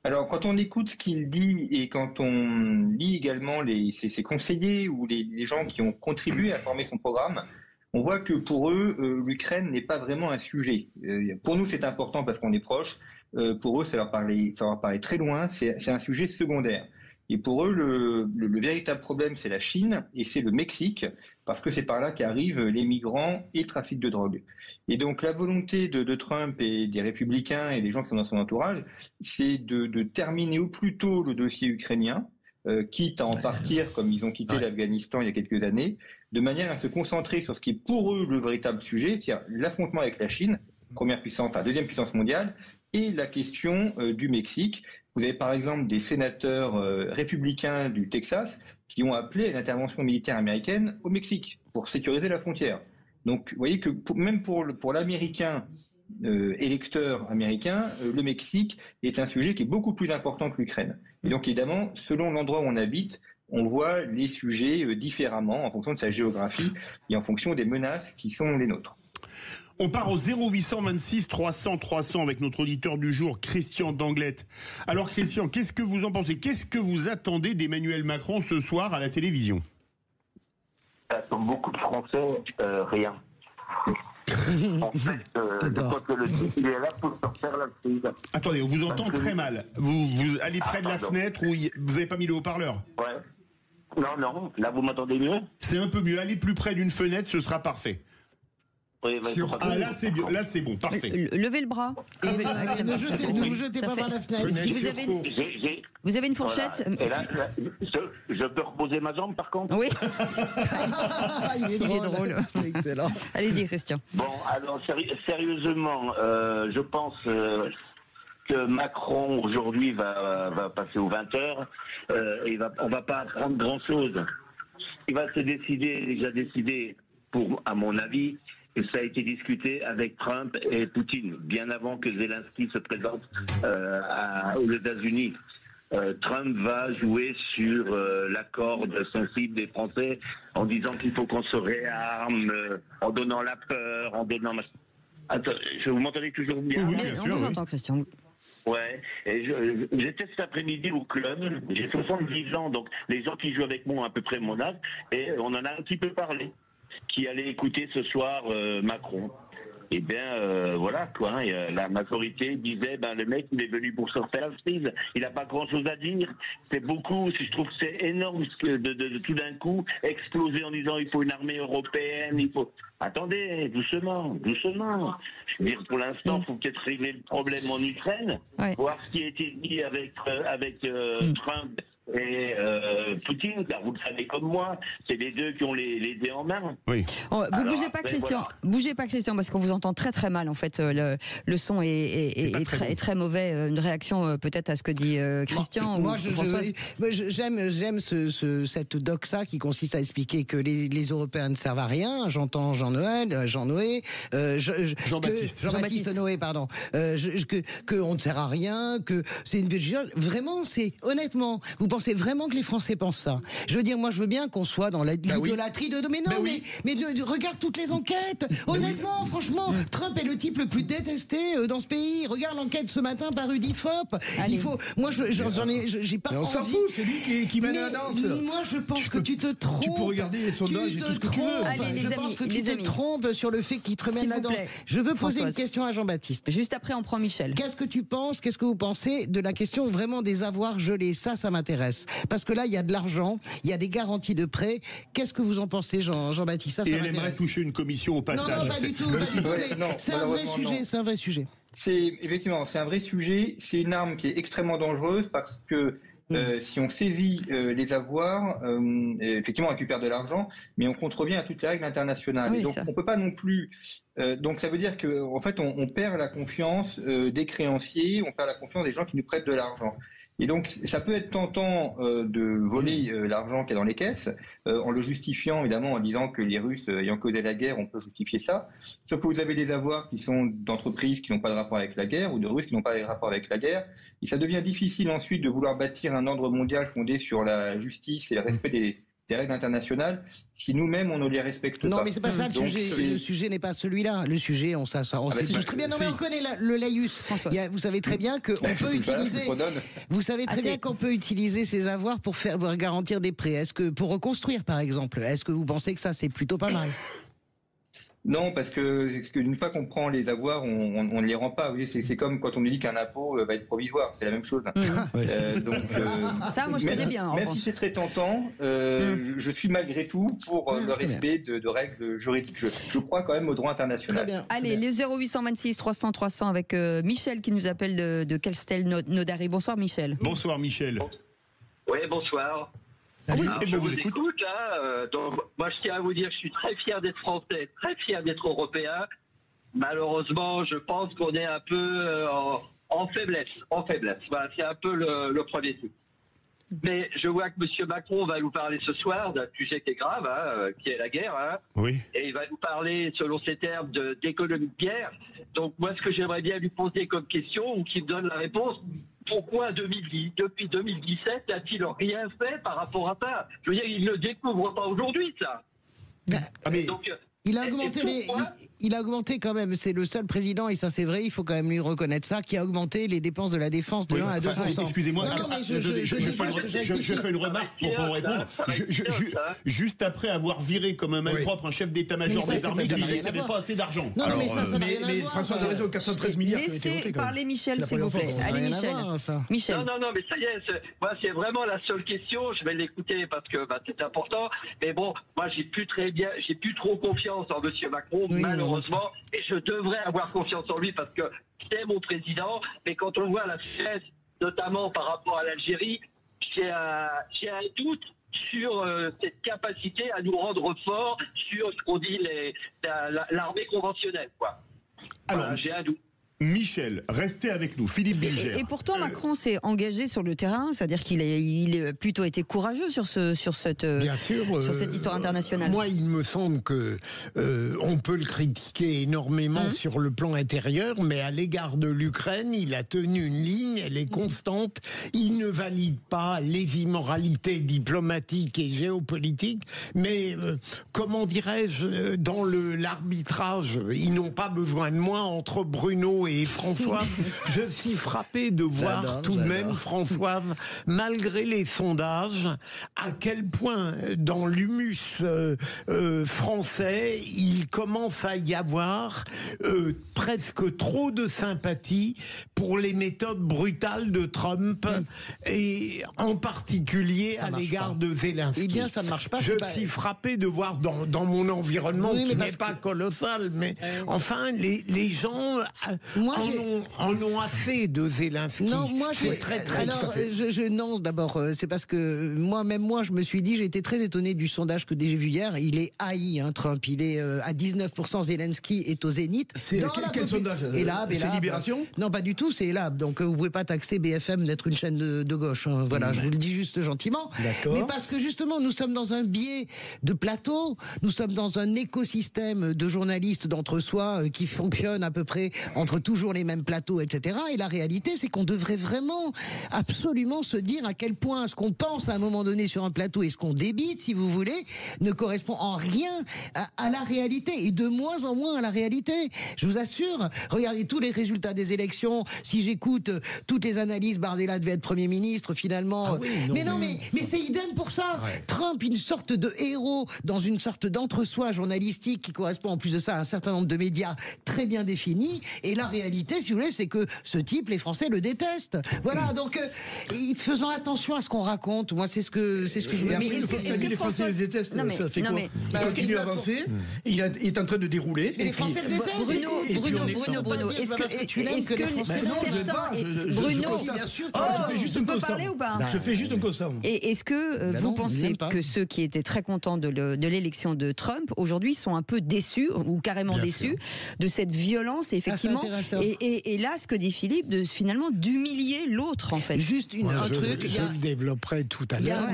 Alors, quand on écoute ce qu'il dit et quand on lit également ses conseillers ou les gens qui ont contribué à former son programme, on voit que pour eux, l'Ukraine n'est pas vraiment un sujet. Pour nous, c'est important parce qu'on est proche. Pour eux, ça leur paraît très loin, c'est un sujet secondaire. Et pour eux, le véritable problème, c'est la Chine et c'est le Mexique, parce que c'est par là qu'arrivent les migrants et le trafic de drogue. Et donc la volonté de Trump et des républicains et des gens qui sont dans son entourage, c'est de terminer au plus tôt le dossier ukrainien, quitte à en partir comme ils ont quitté l'Afghanistan il y a quelques années, de manière à se concentrer sur ce qui est pour eux le véritable sujet, c'est-à-dire l'affrontement avec la Chine, deuxième puissance mondiale, et la question du Mexique. Vous avez par exemple des sénateurs républicains du Texas qui ont appelé à l'intervention militaire américaine au Mexique pour sécuriser la frontière. Donc vous voyez que même pour l'américain électeur américain, le Mexique est un sujet qui est beaucoup plus important que l'Ukraine. Et donc évidemment, selon l'endroit où on habite, on voit les sujets différemment en fonction de sa géographie et en fonction des menaces qui sont les nôtres. On part au 0826 300 300 avec notre auditeur du jour, Christian d'Anglette. Alors Christian, qu'est-ce que vous en pensez? Qu'est-ce que vous attendez d'Emmanuel Macron ce soir à la télévision? Comme beaucoup de Français, rien. En fait, je crois que le type, il est là pour sortir la crise. Attendez, on vous entend très mal. Vous allez près de la fenêtre ou vous n'avez pas mis le haut-parleur? Ouais. Non, là vous m'entendez mieux? C'est un peu mieux. Allez plus près d'une fenêtre, ce sera parfait. Oui, là c'est bien, là c'est bon, parfait. Levez le bras. Ne vous jetez pas par la fenêtre. Si vous avez une fourchette. Voilà. Et là, je peux reposer ma jambe par contre? Oui. Il est drôle. C'est excellent. Allez-y Christian. Bon, alors sérieusement, je pense que Macron aujourd'hui va passer aux 20h et on va pas apprendre grand-chose. Il va déjà décider, à mon avis, et ça a été discuté avec Trump et Poutine, bien avant que Zelensky se présente aux États-Unis. Trump va jouer sur la corde sensible des Français en disant qu'il faut qu'on se réarme, en donnant la peur, en donnant... Attends, vous m'entendez toujours bien? Oui, on vous entend, Christian. Ouais, et j'étais cet après-midi au club, j'ai 70 ans, donc les gens qui jouent avec moi ont à peu près mon âge, et on en a un petit peu parlé, qui allait écouter ce soir Macron. Eh bien, voilà quoi. Hein, la majorité disait, le mec, il est venu pour sortir la crise. Il n'a pas grand-chose à dire. C'est beaucoup. Je trouve que c'est énorme de tout d'un coup exploser en disant, il faut une armée européenne. Il faut. Attendez, doucement. Je veux dire, pour l'instant, il faut peut-être régler le problème en Ukraine, voir ce qui a été dit avec Trump et Poutine, car vous le savez comme moi, c'est les deux qui ont les dés en main. Oui. Vous bougez pas, Christian. Voilà. Bougez pas, Christian, parce qu'on vous entend très très mal. En fait, le son est très mauvais. Une réaction peut-être à ce que dit Christian. Moi, j'aime cette doxa qui consiste à expliquer que les Européens ne servent à rien. J'entends Jean-Noé, Jean-Baptiste Noé, pardon. Que on ne sert à rien, que c'est une budget. Vraiment, c'est honnêtement. Vous pensez vraiment que les Français pensent ça? Je veux dire, moi, je veux bien qu'on soit dans l'idolâtrie de... Mais non, mais regarde toutes les enquêtes. Honnêtement, franchement, Trump est le type le plus détesté dans ce pays. Regarde l'enquête ce matin par UDIFOP. Il faut... Moi, j'ai pas envie... On s'en fout, c'est lui qui mène la danse. Moi, je pense que tu te trompes. Tu peux regarder les sondages et tout ce que tu veux. Allez, je pense que tu te trompes sur le fait qu'il te remène la danse. Je veux poser une question à Jean-Baptiste. Juste après, on prend Michel. Qu'est-ce que vous pensez de la question vraiment des avoirs gelés? Ça m'intéresse. Parce que là, il y a de l'argent, il y a des garanties de prêt. Qu'est-ce que vous en pensez, Jean-Baptiste? Et elle aimerait toucher une commission au passage. Non, pas du tout. C'est un vrai sujet. Effectivement, c'est un vrai sujet. C'est une arme qui est extrêmement dangereuse parce que si on saisit les avoirs, effectivement, on récupère de l'argent, mais on contrevient à toutes les règles internationales. Oui, et donc, on peut pas non plus. Donc, ça veut dire que, en fait, on perd la confiance des créanciers, on perd la confiance des gens qui nous prêtent de l'argent. Et donc, ça peut être tentant de voler l'argent qu'il y a dans les caisses, en le justifiant, évidemment, en disant que les Russes ayant causé la guerre, on peut justifier ça. Sauf que vous avez des avoirs qui sont d'entreprises qui n'ont pas de rapport avec la guerre, ou de Russes qui n'ont pas de rapport avec la guerre. Et ça devient difficile ensuite de vouloir bâtir un ordre mondial fondé sur la justice et le respect des règles internationales, si nous-mêmes on ne les respecte pas. Non, mais c'est pas ça le sujet. Le sujet n'est pas celui-là. Le sujet, on sait tous très bien. Non, mais on connaît le laïus. Vous savez très bien qu'on peut utiliser. Vous savez très bien qu'on peut utiliser ces avoirs pour garantir des prêts. Est-ce que pour reconstruire, par exemple, est-ce que vous pensez que ça c'est plutôt pas mal? Non, parce que une fois qu'on prend les avoirs, on ne les rend pas. Vous voyez, c'est comme quand on nous dit qu'un impôt va être provisoire, c'est la même chose. Ça, moi, je connais bien. Même si c'est très tentant, je suis malgré tout pour le respect de règles juridiques. Je crois quand même au droit international. Très bien. Allez, les 0826 300 300 avec Michel qui nous appelle de Castelnaudary. Bonsoir, Michel. Bonsoir, Michel. Oui, bonsoir. Je vous écoute là. Donc, moi, je tiens à vous dire que je suis très fier d'être français, très fier d'être européen. Malheureusement, je pense qu'on est un peu en faiblesse. Voilà, c'est un peu le premier truc. Mais je vois que M. Macron va nous parler ce soir d'un sujet qui est grave, qui est la guerre. Oui. Et il va nous parler, selon ses termes, d'économie de guerre. Donc moi, ce que j'aimerais bien lui poser comme question, ou qu'il me donne la réponse, pourquoi depuis 2017, n'a-t-il rien fait par rapport à ça? Je veux dire, il ne le découvre pas aujourd'hui, ça. Donc, il a augmenté quand même, c'est le seul président, et ça c'est vrai, il faut quand même lui reconnaître ça, qui a augmenté les dépenses de la défense de 1 à 2%. Excusez-moi, je fais une remarque pour répondre. Juste après avoir viré comme un malpropre un chef d'état-major des armées, il disait qu'il n'y avait pas assez d'argent. Non, mais ça n'a rien à voir. François a raison, 413 milliards. Laissez parler Michel, s'il vous plaît. Allez, Michel. Non, mais ça y est, moi c'est vraiment la seule question, je vais l'écouter parce que c'est important. Mais bon, moi j'ai plus trop confiance en M. Macron, malheureusement, et je devrais avoir confiance en lui parce que c'est mon président, mais quand on voit la faiblesse, notamment par rapport à l'Algérie, j'ai un doute sur cette capacité à nous rendre forts sur ce qu'on dit l'armée conventionnelle, quoi. Alors, j'ai un doute. Michel, restez avec nous. Philippe Bilger. Et pourtant, Macron s'est engagé sur le terrain, c'est-à-dire qu'il a plutôt été courageux sur cette histoire internationale. Moi, il me semble que on peut le critiquer énormément sur le plan intérieur, mais à l'égard de l'Ukraine, il a tenu une ligne, elle est constante. Il ne valide pas les immoralités diplomatiques et géopolitiques, mais comment dirais-je, dans l'arbitrage, ils n'ont pas besoin de moi entre Bruno et François. Je suis frappé de voir tout de même, Françoise, malgré les sondages, à quel point dans l'humus français, il commence à y avoir presque trop de sympathie pour les méthodes brutales de Trump et en particulier à l'égard de Zelensky. Eh bien, ça ne marche pas. Je suis frappé de voir dans mon environnement, qui n'est pas colossal, mais enfin, les gens en ont assez de Zelensky. Non, moi, c'est très non, d'abord, c'est parce que moi, je me suis dit, j'ai été très étonné du sondage que j'ai vu hier. Il est haï, Trump. Il est à 19%. Zelensky est au zénith. C'est quel sondage? C'est Libération? Non, pas du tout. C'est Elab. Donc, vous pouvez pas taxer BFM d'être une chaîne de gauche. Voilà, je vous le dis juste gentiment. Mais parce que justement, nous sommes dans un biais de plateau. Nous sommes dans un écosystème de journalistes d'entre-soi qui fonctionne à peu près entre toujours les mêmes plateaux, etc. Et la réalité, c'est qu'on devrait vraiment, absolument se dire à quel point ce qu'on pense à un moment donné sur un plateau et ce qu'on débite, si vous voulez, ne correspond en rien à la réalité et de moins en moins à la réalité. Je vous assure, regardez tous les résultats des élections. Si j'écoute toutes les analyses, Bardella devait être Premier ministre, finalement. Mais c'est idem pour ça. Ouais. Trump, une sorte de héros dans une sorte d'entre-soi journalistique qui correspond en plus de ça à un certain nombre de médias très bien définis. Et la réalité, si vous voulez, c'est que ce type, les Français le détestent. Voilà, donc faisons attention à ce qu'on raconte. Moi, c'est ce que je me dis. Les Français le détestent, ça fait quoi? Il continue à avancer, il est en train de dérouler. Mais les Français le détestent. Bruno, est-ce que certains... Bruno, je fais juste un constat. Je fais juste un constat. Et est-ce que vous pensez que ceux qui étaient très contents de l'élection de Trump, aujourd'hui, sont un peu déçus, ou carrément déçus, de cette violence, effectivement, et là, ce que dit Philippe, finalement, d'humilier l'autre, en fait. Juste un truc... Je le développerai tout à l'heure.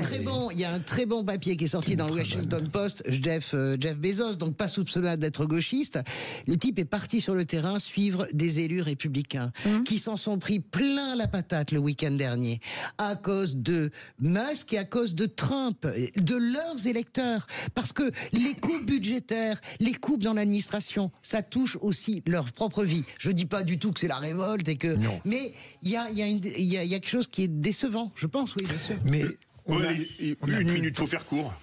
Il y a un très bon papier qui est sorti dans le Washington Post, Jeff Bezos, donc pas soupçonnable d'être gauchiste. Le type est parti sur le terrain suivre des élus républicains qui s'en sont pris plein la patate le week-end dernier à cause de Musk et à cause de Trump, de leurs électeurs. Parce que les coupes budgétaires, les coupes dans l'administration, ça touche aussi leur propre vie. Je dis pas du tout que c'est la révolte et que... Non. Mais il y a quelque chose qui est décevant, je pense, oui, bien sûr. Mais une minute, faut faire court.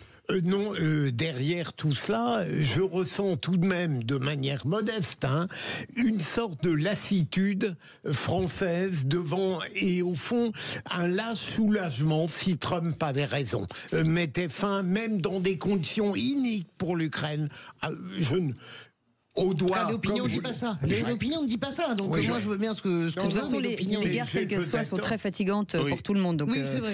Derrière tout cela, je ressens tout de même, de manière modeste, une sorte de lassitude française devant, et au fond, un large soulagement, si Trump avait raison, mettait fin, même dans des conditions iniques pour l'Ukraine. L'opinion ne dit pas ça. L'opinion ne dit pas ça. Donc moi, je veux bien ce que de toute façon, les guerres, quelles qu'elles soient, sont très fatigantes pour tout le monde. Donc, c'est vrai.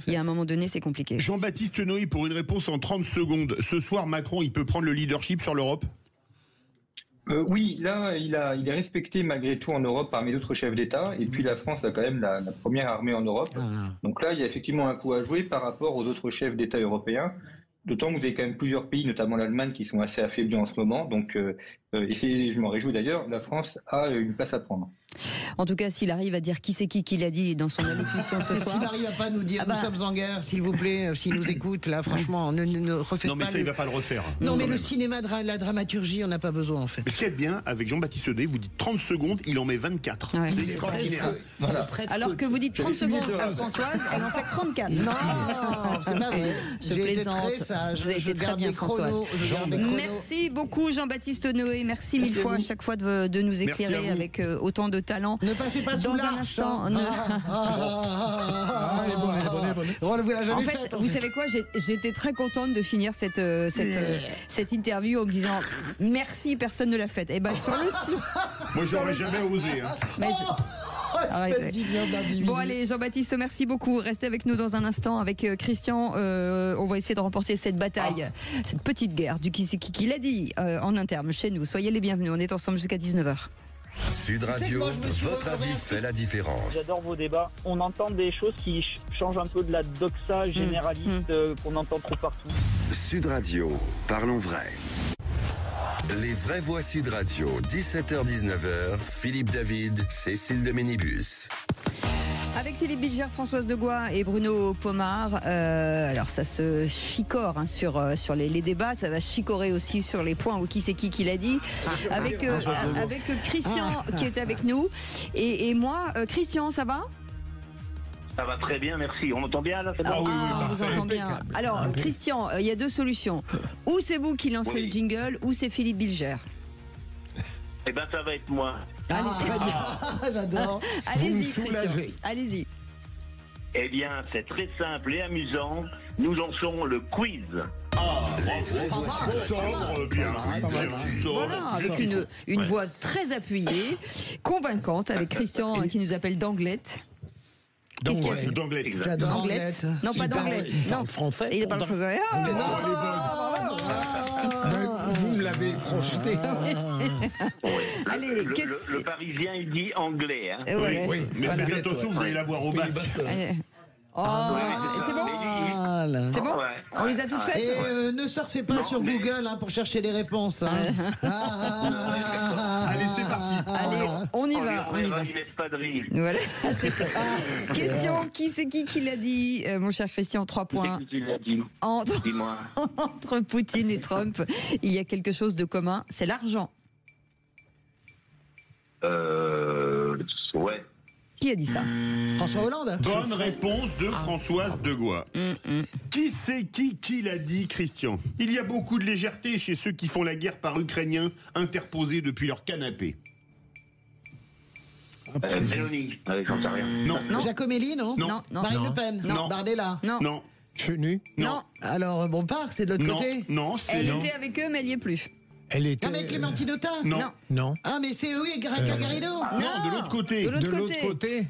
Il y a un moment donné, c'est compliqué. Jean-Baptiste Noé, pour une réponse en 30 secondes. Ce soir, Macron, il peut prendre le leadership sur l'Europe ? Oui, là, il est respecté malgré tout en Europe parmi d'autres chefs d'État. Et puis la France a quand même la première armée en Europe. Donc là, il y a effectivement un coup à jouer par rapport aux autres chefs d'État européens. D'autant que vous avez quand même plusieurs pays, notamment l'Allemagne, qui sont assez affaiblis en ce moment. Donc, je m'en réjouis d'ailleurs, la France a une place à prendre. En tout cas, s'il arrive à dire qui c'est qui l'a dit dans son allocution ce soir. S'il n'arrive à pas nous dire nous sommes en guerre, s'il vous plaît, s'il nous écoute, là, franchement, ne refaites pas. Non, mais ça, il va pas le refaire. Non, mais le cinéma, la dramaturgie, on n'a pas besoin, en fait. Mais ce qui est bien, avec Jean-Baptiste Noé, vous dites 30 secondes, il en met 24. Ouais. C'est extraordinaire. Voilà. Alors que vous dites 30 secondes à Françoise, elle en fait 34. Non, c'est pas vrai. Je plaisante. Très sage. Vous avez été très bien, Françoise. Merci beaucoup, Jean-Baptiste Noé. Merci mille fois à chaque fois de nous éclairer avec autant de talent. Ne passez pas dans un instant. En fait, vous savez quoi, j'étais très contente de finir cette interview en me disant merci, personne ne l'a faite. Et ben sur le moi j'aurais jamais osé. Bon allez, Jean-Baptiste, merci beaucoup. Restez avec nous dans un instant avec Christian. On va essayer de remporter cette bataille, cette petite guerre du qui l'a dit en interne chez nous. Soyez les bienvenus, on est ensemble jusqu'à 19h. Sud Radio, votre avis fait la différence. J'adore vos débats. On entend des choses qui changent un peu de la doxa généraliste qu'on entend trop partout. Sud Radio, parlons vrai. Les vraies voix Sud Radio, 17h-19h, Philippe David, Cécile de Ménibus. Avec Philippe Bilger, Françoise Degois et Bruno Pomar. Alors ça se chicore sur les débats, ça va chicorer aussi sur les points où qui c'est qui l'a dit. Avec Christian qui est avec nous. Et moi, Christian, ça va ? Ça va très bien, merci. On entend bien là, c'est bon ? On vous entend bien. Alors, Christian, il y a deux solutions. Ou c'est vous qui lancez le jingle, ou c'est Philippe Bilger. Eh ben, ça va être moi. J'adore. Allez-y, Christian. Allez-y. Eh bien, c'est très simple et amusant. Nous lançons le quiz. Les vraies voix Sud Radio. Voilà, avec une voix très appuyée, convaincante, avec Christian qui nous appelle Danglette. D'anglette. J'adore. Danglette. Non, pas Danglette. Non, français. Il parle français. Vous me l'avez projeté. Allez, le Parisien, il dit anglais. Hein. Oui. Mais faites attention, vous allez la voir au basque. C'est bon ? C'est bon ? On les a toutes faites ? Et ne surfez pas sur Google pour chercher les réponses. Allez, c'est parti. Allez, on y va. Voilà, c'est ça. Question, qui c'est qui l'a dit, mon cher Christian, 3 points. Qui l'a dit ? Dis-moi. Entre Poutine et Trump, il y a quelque chose de commun, c'est l'argent. Ouais. Qui a dit ça ? François Hollande. Bonne réponse de Françoise Degois. Qui c'est qui l'a dit, Christian ? Il y a beaucoup de légèreté chez ceux qui font la guerre par Ukrainiens interposés depuis leur canapé. Mélanie, j'en sais rien. Non. Jacomelli, non ? Non. Marine Le Pen. Non. Bardella. Non. Chenu. Non. Alors, Bompard, c'est de l'autre côté. Non, c'est... Elle était avec eux, mais elle n'y est plus. Elle était. Avec Clémentine Autain. Non. Ah, mais c'est oui, Garrido. Non, de l'autre côté. De l'autre côté.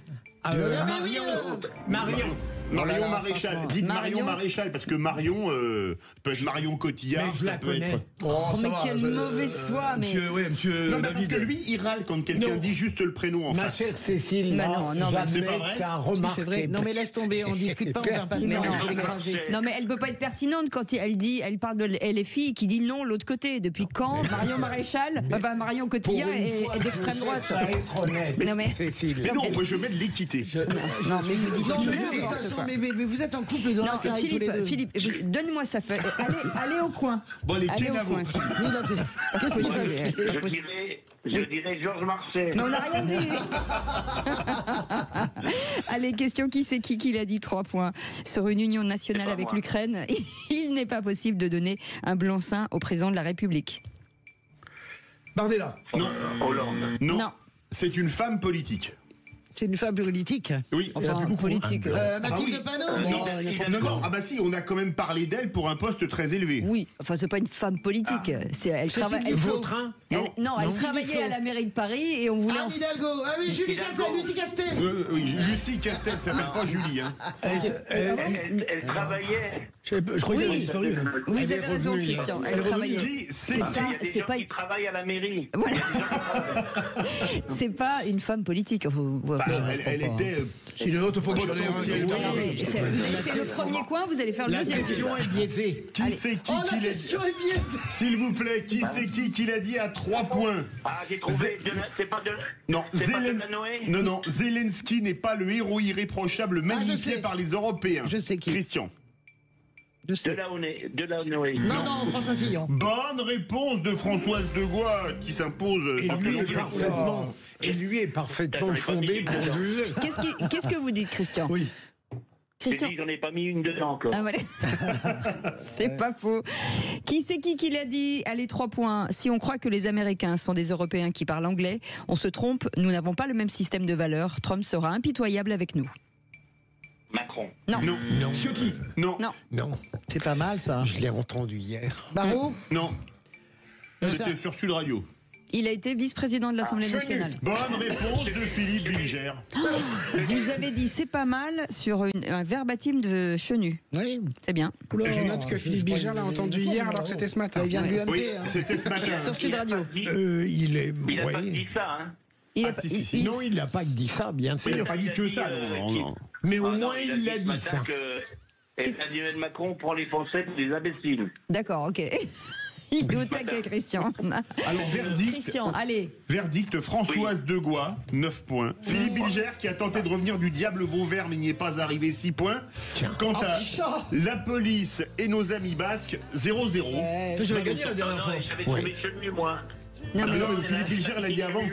Marion Maréchal. Dites Marion Maréchal, parce que Marion peut être Marion Cotillard. Mais je la connais. Mais quelle mauvaise foi. Monsieur non, mais parce que lui, il râle quand quelqu'un dit juste le prénom en face. Ma chère Cécile, non, c'est pas vrai. C'est un remarqué. Non, mais laisse tomber, on discute pas, on perd pas de temps. Non, mais elle peut pas être pertinente quand elle parle de LFI qui dit non l'autre côté. Depuis quand Marion Maréchal, Marion Cotillard est d'extrême droite. Non, mais Cécile. Mais non, moi je mets de l'équité. Non, mais vous dites Non, mais de toute façon, mais vous êtes en couple dans la série tous les deux. Philippe, donne-moi sa feuille. Allez au coin. Bon, les Allez au Kenavo. coin. Qu'est-ce qu'il fait ? Je dirais Georges Marchais. Mais on n'a rien dit. Allez, question, qui c'est qui l'a dit, 3 points. Sur une union nationale avec l'Ukraine, il n'est pas possible de donner un blanc-seing au président de la République. Bardella. Non. Hollande. Non. C'est une femme politique. C'est une femme politique. Oui. Enfin, politique. Mathilde Panot. Non. Ah bah si, on a quand même parlé d'elle pour un poste très élevé. Oui, enfin c'est pas une femme politique. Elle travaille. Elle travaillait à la mairie de Paris et on voulait. Anne Hidalgo. Ah oui, Lucie Castel. Oui, Lucie Castel, ça s'appelle pas Julie. Hein. Elle travaillait. Je crois qu'elle a disparu. Vous avez raison, Christian. Elle travaillait. C'est pas. Qui travaille à la mairie. Voilà. C'est pas une femme politique. Elle était. C'est une autre fonctionnaire. Vous avez fait le premier coin, vous allez faire le deuxième. La question est biaisée. Qui c'est qui l'a dit ? S'il vous plaît, qui c'est qui l'a dit à 3 points ? Ah, j'ai trouvé. C'est pas de. Non, Zelensky. Non, Zelensky n'est pas le héros irréprochable magnifié par les Européens. Je sais qui. Christian. Delanoë. Non, François Fillon. Bonne réponse de Françoise Degois qui s'impose. Et lui est parfaitement fondé pour juger. Qu'est-ce que vous dites, Christian ? Oui. Christian, j'en ai pas mis une dedans encore. Ah, voilà. C'est pas faux. Qui c'est qui l'a dit ? Allez, 3 points. Si on croit que les Américains sont des Européens qui parlent anglais, on se trompe. Nous n'avons pas le même système de valeurs. Trump sera impitoyable avec nous. Macron. Non. Ciotti. Non. C'est pas mal ça. Je l'ai entendu hier. Barreau. Non. C'était sur Sud Radio. Il a été vice-président de l'Assemblée nationale. Bonne réponse de Philippe Bilger. Vous avez dit c'est pas mal sur un verbatim de Chenu. Oui. C'est bien. Je note que Philippe Bilger l'a entendu hier alors que c'était ce matin. Il vient de l'UMP. Oui, c'était ce matin. Sur Sud Radio. Il est. Il a pas dit ça, hein. Non, il n'a pas dit ça, bien sûr. Il n'a pas dit que ça, non. Mais au moins, il l'a dit, ça. Emmanuel Macron prend les Français pour des imbéciles. D'accord, ok. Il est au taquet, Christian. Alors, verdict. Christian, allez. Verdict, Françoise Degois, 9 points. Philippe Bilger, qui a tenté de revenir du diable Vauvert, mais n'y est pas arrivé, 6 points. Quant à la police et nos amis basques, 0-0. J'avais gagné la dernière fois. J'avais trouvé mieux, moi. Non, mais Philippe Bilger l'a dit avant.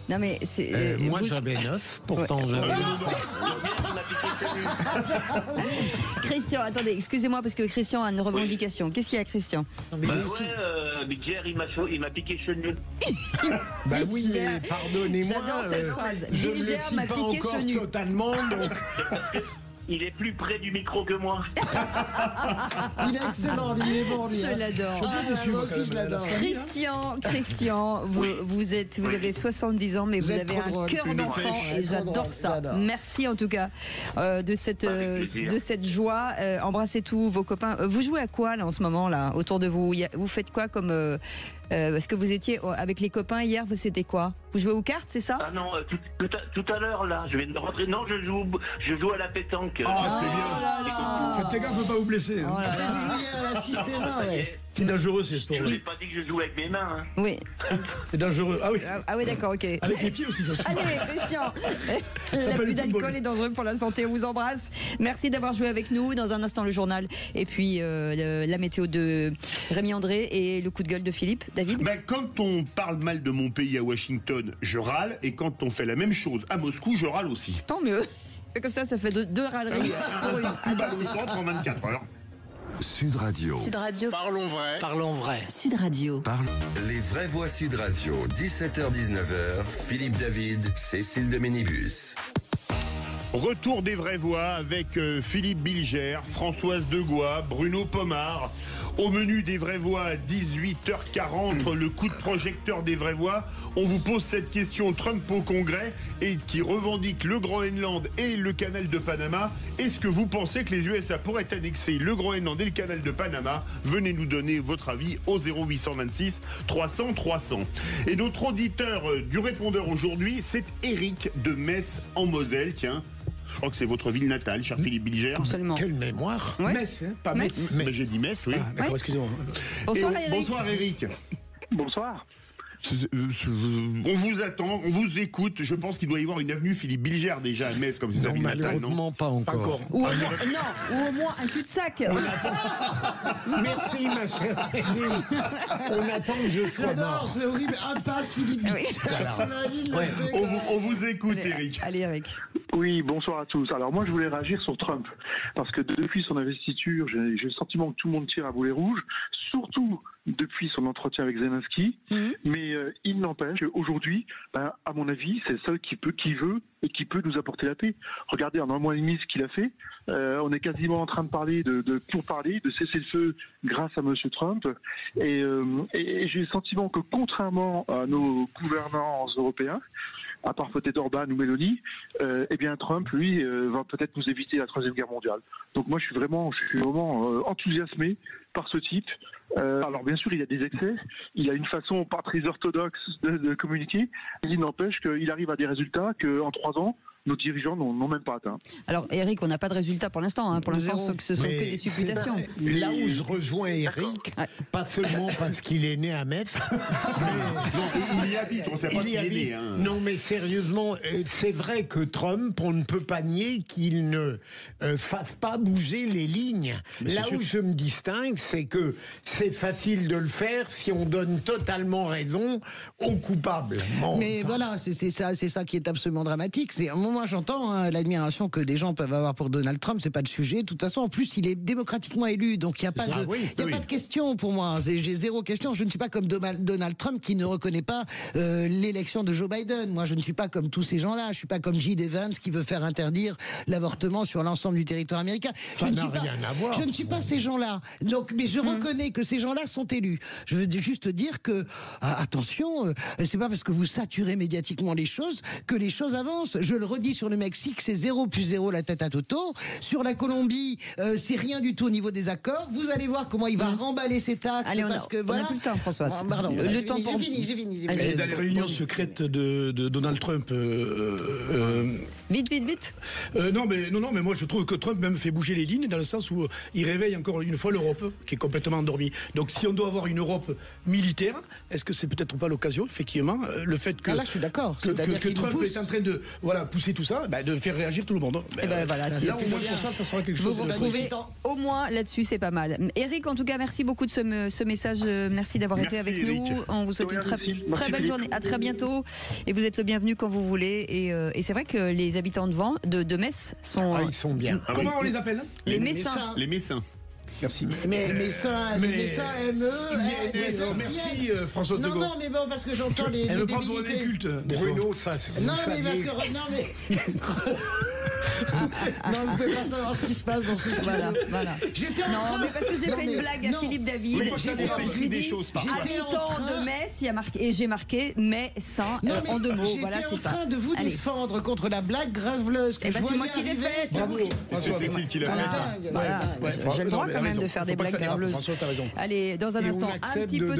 Non, mais c'est. Moi, j'avais 9, pourtant. J'avais Christian, attendez, excusez-moi, parce que Christian a une revendication. Qu'est-ce qu'il y a, Christian? Bilger, il m'a piqué chenu. Bah oui, mais pardonnez-moi. J'adore cette phrase. Je ne Bilger le m'a suis pas piqué encore chenu. totalement, donc... Il est plus près du micro que moi. Il est excellent, lui, il est bon, lui. Je l'adore. Moi aussi, je l'adore. Christian, vous avez 70 ans, mais vous avez un cœur d'enfant et j'adore ça. Merci en tout cas de cette joie. Embrassez tous vos copains. Vous jouez à quoi là en ce moment là autour de vous? Vous faites quoi comme parce que vous étiez avec les copains hier, c'était quoi? Vous jouez aux cartes, c'est ça? Ah non, tout à l'heure là, je viens de rentrer. Non, je joue à la pétanque. Ah, c'est bien. Faites gaffe, faut pas vous blesser. Oh là là. Vous jouez à la Systema, ouais. C'est dangereux ces sports. Je n'ai pas dit que je jouais avec mes mains. Oui. C'est dangereux. Ah oui. Ah oui, d'accord, ok. Avec les pieds aussi, ça se fait. Allez, Christian. L'abus d'alcool est dangereux pour la santé. On vous embrasse. Merci d'avoir joué avec nous. Dans un instant, le journal. Et puis, la météo de Rémi André et le coup de gueule de Philippe. David? Quand on parle mal de mon pays à Washington, je râle. Et quand on fait la même chose à Moscou, je râle aussi. Tant mieux. Comme ça fait deux râleries pour une. Tout bat au centre en 24 heures. Sud Radio. Sud Radio. Parlons vrai. Parlons vrai. Sud Radio. Les vraies voix Sud Radio, 17h-19h, Philippe David, Cécile de Ménibus. Retour des vraies voix avec Philippe Bilger, Françoise Degois, Bruno Pomar. Au menu des vraies voix à 18h40, le coup de projecteur des vraies voix. On vous pose cette question: Trump au Congrès et qui revendique le Groenland et le canal de Panama. Est-ce que vous pensez que les USA pourraient annexer le Groenland et le canal de Panama? Venez nous donner votre avis au 0826 300 300. Et notre auditeur du répondeur aujourd'hui, c'est Eric de Metz en Moselle. Tiens. Je crois que c'est votre ville natale, cher Philippe Bilger. Absolument. Quelle mémoire. Ouais. Metz, hein, pas Metz. Mais j'ai dit Metz, oui. Ah, d'accord, excusez-moi. Bonsoir, Eric. Bonsoir Eric. Bonsoir. On vous attend, on vous écoute. Je pense qu'il doit y avoir une avenue Philippe Bilger déjà à Metz, comme c'est sa ville natale, non? Malheureusement, pas encore. Ou au moins un cul-de-sac. Merci, ma chère Émilie. On attend que je sois mort. C'est horrible. Impasse, Philippe Bilger. T'imagines le truc, On vous écoute, Eric. Allez, Eric. Oui, bonsoir à tous. Alors moi, je voulais réagir sur Trump, parce que depuis son investiture, j'ai le sentiment que tout le monde tire à boulet rouge, surtout depuis son entretien avec Zelensky. Mais il n'empêche qu'aujourd'hui, à mon avis, c'est le seul qui veut et qui peut nous apporter la paix. Regardez, en un mois et demi, ce qu'il a fait. On est quasiment en train de parler de cesser le feu grâce à Monsieur Trump. Et j'ai le sentiment que, contrairement à nos gouvernants européens, à part peut-être Orban ou Meloni, eh bien Trump, lui, va peut-être nous éviter la Troisième Guerre mondiale. Donc moi, je suis vraiment enthousiasmé par ce type. Alors bien sûr, il y a des excès, il a une façon pas très orthodoxe de communiquer, mais il n'empêche qu'il arrive à des résultats qu'en 3 ans, nos dirigeants n'ont même pas atteint. Alors Eric, on n'a pas de résultat pour l'instant. Hein. Pour l'instant, ce sont que des supputations. Là où je rejoins Eric, pas seulement parce qu'il est né à Metz, non, il y habite, on ne sait pas s'il est né. Hein. Non, mais sérieusement, c'est vrai que Trump, on ne peut pas nier qu'il ne fasse pas bouger les lignes. Mais là où je me distingue, c'est que c'est facile de le faire si on donne totalement raison aux coupables. Bon, mais voilà, c'est ça qui est absolument dramatique. Moi, j'entends l'admiration que des gens peuvent avoir pour Donald Trump, c'est pas le sujet. De toute façon, en plus, il est démocratiquement élu, donc il n'y a pas de question pour moi. J'ai zéro question. Je ne suis pas comme Donald Trump qui ne reconnaît pas l'élection de Joe Biden. Moi, je ne suis pas comme tous ces gens-là. Je suis pas comme J.D. Vance qui veut faire interdire l'avortement sur l'ensemble du territoire américain. Ça n'a rien à voir. Je ne suis pas ces gens-là. Donc, mais je reconnais que ces gens-là sont élus. Je veux juste dire que attention, c'est pas parce que vous saturez médiatiquement les choses que les choses avancent. Je le redis dit sur le Mexique, c'est 0 + 0 la tête à Toto. Sur la Colombie, c'est rien du tout au niveau des accords. Vous allez voir comment il va remballer ses taxes. Allez, parce que on voilà. n'a plus le temps, Françoise. Pardon, le temps pour... J'ai fini. Et dans les réunions secrètes de Donald Trump. Vite. Non, mais moi je trouve que Trump même fait bouger les lignes dans le sens où il réveille encore une fois l'Europe qui est complètement endormie. Donc si on doit avoir une Europe militaire, est-ce que c'est peut-être pas l'occasion, effectivement, le fait que là je suis d'accord. que Trump est en train de pousser tout ça, de faire réagir tout le monde. Voilà, là au moins pour ça sera quelque chose. Vous retrouvez au moins là-dessus, c'est pas mal. Eric, en tout cas, merci beaucoup de ce message. Merci d'avoir été avec Eric. nous. On vous souhaite une très belle journée. À très bientôt. Et vous êtes le bienvenu quand vous voulez. Et c'est vrai que les habitants de Metz sont. Ils sont bien. Comment on les appelle? Les Messins. Les Messins. Merci. Messins, ME. Merci Françoise de Gaulle. Non, mais bon, parce que j'entends les Elle me prend pour un inculte. Bruno, ça. Non, mais parce que. Non, vous pouvez pas savoir ce qui se passe dans ce studio. Voilà. Mais parce que j'ai fait une blague à Philippe David. Habitant de Metz, et j'ai marqué Messin en 2 mots. Voilà, c'est ça. J'étais en train de vous défendre contre la blague graveleuse que je voyais. C'est moi qui l'ai fait. Bravo. C'est Cécile qui l'a fait. J'ai le droit quand même de faire des blagues graveleuses. Allez, dans un instant, un petit peu.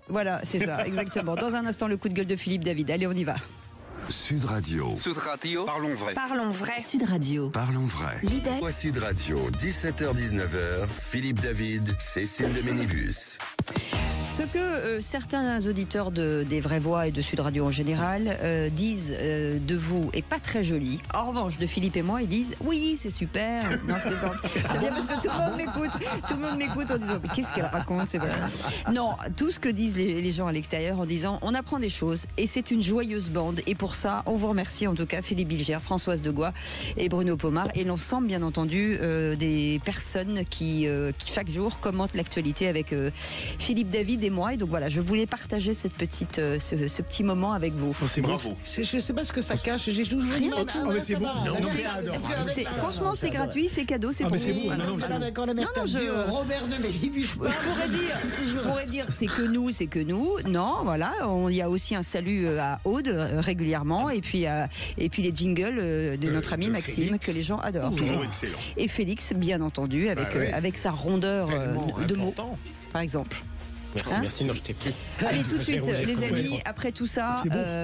Voilà, c'est ça, exactement. Dans un instant, le coup de gueule de Philippe David. Allez, on y va. Sud Radio. Parlons vrai. Parlons vrai. Sud Radio. Parlons vrai. L'IDEC. Sud Radio, 17h-19h, Philippe David, Cécile de Ménibus. Ce que certains auditeurs des Vraies Voix et de Sud Radio en général disent de vous est pas très joli. En revanche, de Philippe et moi, ils disent oui, c'est super. Non, je plaisante. C'est bien parce que tout le monde m'écoute en disant mais qu'est-ce qu'elle raconte, c'est vrai. Non, tout ce que disent les gens à l'extérieur en disant on apprend des choses et c'est une joyeuse bande. Et pour ça, on vous remercie en tout cas Philippe Bilger, Françoise de Gois et Bruno Pomar et l'ensemble bien entendu des personnes qui chaque jour commentent l'actualité avec Philippe David et moi. Et donc voilà, je voulais partager cette petite, ce petit moment avec vous. C'est bravo. Je sais pas ce que ça cache. J'ai toujours rien du tout. Mais c'est bon. Franchement, c'est gratuit, c'est cadeau, c'est pour vous. Robert ne m'édibuse pas. Je pourrais dire c'est que nous. Non, voilà. Il y a aussi un salut à Aude régulièrement et puis les jingles de notre ami Maxime Félix, que les gens adorent. Toujours excellent. Et Félix, bien entendu, avec sa rondeur de mots, par exemple. Merci, non, je t'ai plus. Allez, tout de suite, les amis, après tout ça,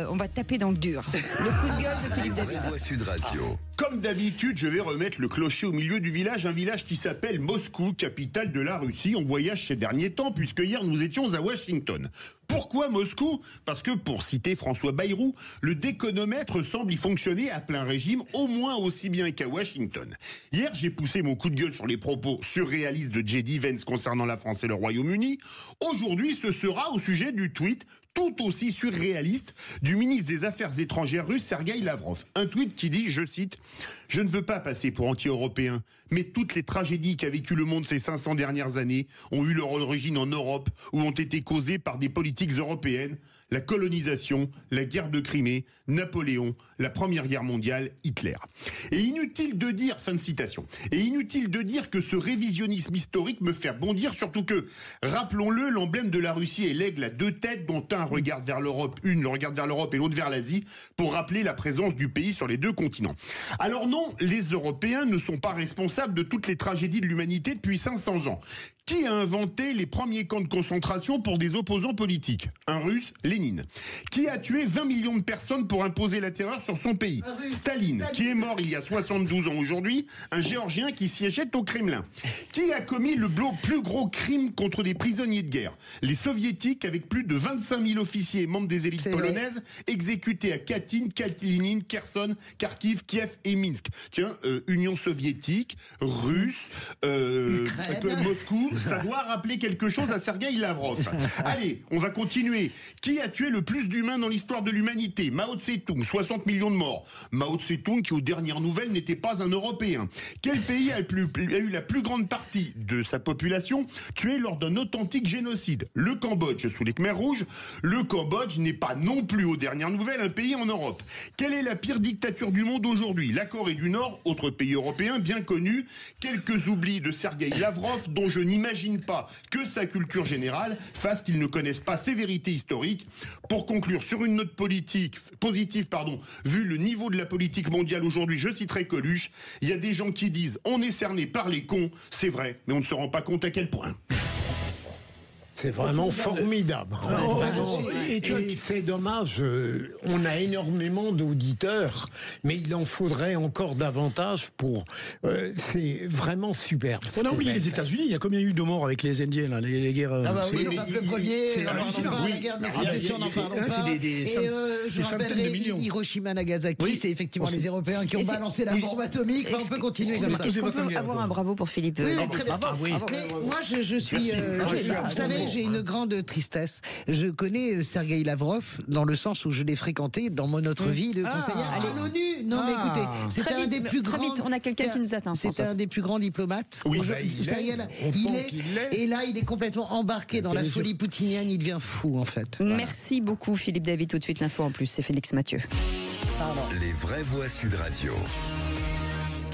on va taper dans le dur. Le coup de gueule de Philippe David. Voix Sud Radio. Comme d'habitude, je vais remettre le clocher au milieu du village, un village qui s'appelle Moscou, capitale de la Russie. On voyage ces derniers temps, puisque hier nous étions à Washington. Pourquoi Moscou? Parce que, pour citer François Bayrou, le déconomètre semble y fonctionner à plein régime, au moins aussi bien qu'à Washington. Hier, j'ai poussé mon coup de gueule sur les propos surréalistes de J.D. Vance concernant la France et le Royaume-Uni. Aujourd'hui, ce sera au sujet du tweet tout aussi surréaliste du ministre des Affaires étrangères russe Sergueï Lavrov. Un tweet qui dit, je cite, « Je ne veux pas passer pour anti-européen, mais toutes les tragédies qu'a vécu le monde ces 500 dernières années ont eu leur origine en Europe ou ont été causées par des politiques européennes. La colonisation, la guerre de Crimée, Napoléon, la Première Guerre mondiale, Hitler. Et inutile de dire, fin de citation, et inutile de dire que ce révisionnisme historique me fait bondir, surtout que, rappelons-le, l'emblème de la Russie est l'aigle à 2 têtes, dont un regarde vers l'Europe, une regarde vers l'Europe et l'autre vers l'Asie, pour rappeler la présence du pays sur les 2 continents. Alors non, les Européens ne sont pas responsables de toutes les tragédies de l'humanité depuis 500 ans. Qui a inventé les premiers camps de concentration pour des opposants politiques? Un Russe, Lénine. Qui a tué 20 millions de personnes pour imposer la terreur sur son pays? Staline, qui est mort il y a 72 ans aujourd'hui, un Géorgien qui siégeait au Kremlin. Qui a commis le plus gros crime contre des prisonniers de guerre? Les Soviétiques, avec plus de 25 000 officiers et membres des élites polonaises, exécutés à Katyn, Kalinin, Kherson, Kharkiv, Kiev et Minsk. Tiens, Union soviétique, Russe, Moscou, ça doit rappeler quelque chose à Sergueï Lavrov. Allez, on va continuer. Qui a tué le plus d'humains dans l'histoire de l'humanité? Mao Tse-tung, 60 millions de morts. Mao Tse-tung, qui aux dernières nouvelles n'était pas un Européen. Quel pays a eu la plus grande partie de sa population tuée lors d'un authentique génocide? Le Cambodge, sous les Khmers rouges. Le Cambodge n'est pas non plus aux dernières nouvelles un pays en Europe. Quelle est la pire dictature du monde aujourd'hui? La Corée du Nord, autre pays européen bien connu. Quelques oublis de Sergueï Lavrov, dont je n'imagine n'imagine pas que sa culture générale fasse qu'ils ne connaissent pas ces vérités historiques. Pour conclure, sur une note positive, vu le niveau de la politique mondiale aujourd'hui, je citerai Coluche, il y a des gens qui disent on est cerné par les cons, c'est vrai, mais on ne se rend pas compte à quel point. C'est vraiment formidable. Et c'est dommage, on a énormément d'auditeurs, mais il en faudrait encore davantage pour... c'est vraiment superbe. On a oublié les États-Unis, il y a combien eu de morts avec les Indiens, là, les guerres... Ah bah oui, le premier, la guerre de sécession, n'en parlons pas. Et je rappellerai Hiroshima, Nagasaki, c'est effectivement les Européens qui ont balancé la bombe atomique, on peut continuer comme ça. Est-ce qu'on peut avoir un bravo pour Philippe? Oui, très bien. Mais moi, je suis... Vous savez, j'ai une grande tristesse. Je connais Sergueï Lavrov dans le sens où je l'ai fréquenté dans mon autre vie de conseillère à l'ONU. Non, mais écoutez, c'était un des plus grands... on a quelqu'un qui nous attend. C'était un des plus grands diplomates. Oui, et là, il est complètement embarqué dans la folie poutinienne. Il devient fou, en fait. Merci beaucoup, Philippe David. Tout de suite, l'info en plus, c'est Félix Mathieu. Les vraies voix Sud Radio.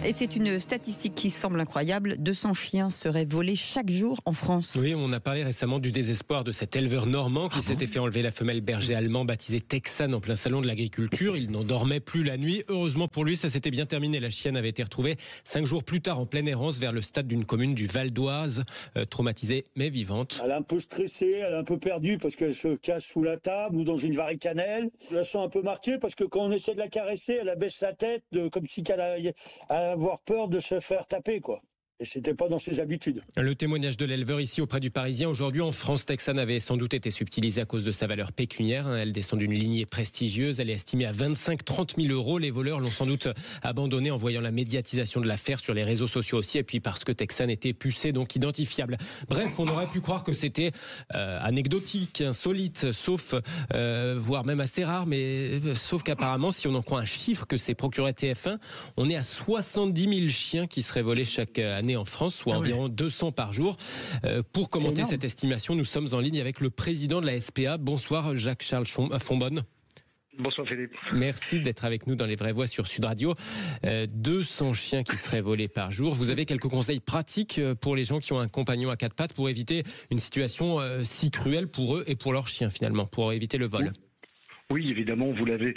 Et c'est une statistique qui semble incroyable. 200 chiens seraient volés chaque jour en France. Oui, on a parlé récemment du désespoir de cet éleveur normand qui s'était fait enlever la femelle berger allemand baptisée Texane en plein salon de l'agriculture. Il n'en dormait plus la nuit. Heureusement pour lui, ça s'était bien terminé. La chienne avait été retrouvée 5 jours plus tard en pleine errance vers le stade d'une commune du Val d'Oise, traumatisée mais vivante. Elle est un peu stressée, elle est un peu perdue parce qu'elle se cache sous la table ou dans une varicannelle. Je la sens un peu marquée parce que quand on essaie de la caresser, elle abaisse la tête comme si elle allait avoir peur de se faire taper, quoi. Et c'était pas dans ses habitudes. Le témoignage de l'éleveur ici auprès du Parisien. Aujourd'hui en France, Texane avait sans doute été subtilisée à cause de sa valeur pécuniaire. Elle descend d'une lignée prestigieuse. Elle est estimée à 25-30 000 euros. Les voleurs l'ont sans doute abandonnée en voyant la médiatisation de l'affaire sur les réseaux sociaux aussi. Et puis parce que Texane était pucée, donc identifiable. Bref, on aurait pu croire que c'était anecdotique, insolite, sauf, voire même assez rare. Mais sauf qu'apparemment, si on en croit un chiffre que s'est procuré TF1, on est à 70 000 chiens qui seraient volés chaque année en France, soit environ 200 par jour. Pour commenter cette estimation, nous sommes en ligne avec le président de la SPA. Bonsoir Jacques-Charles Fonbonne. Bonsoir Philippe. Merci d'être avec nous dans Les Vraies Voix sur Sud Radio. 200 chiens qui seraient volés par jour. Vous avez quelques conseils pratiques pour les gens qui ont un compagnon à 4 pattes pour éviter une situation si cruelle pour eux et pour leurs chiens finalement, pour éviter le vol? Oui, évidemment, vous l'avez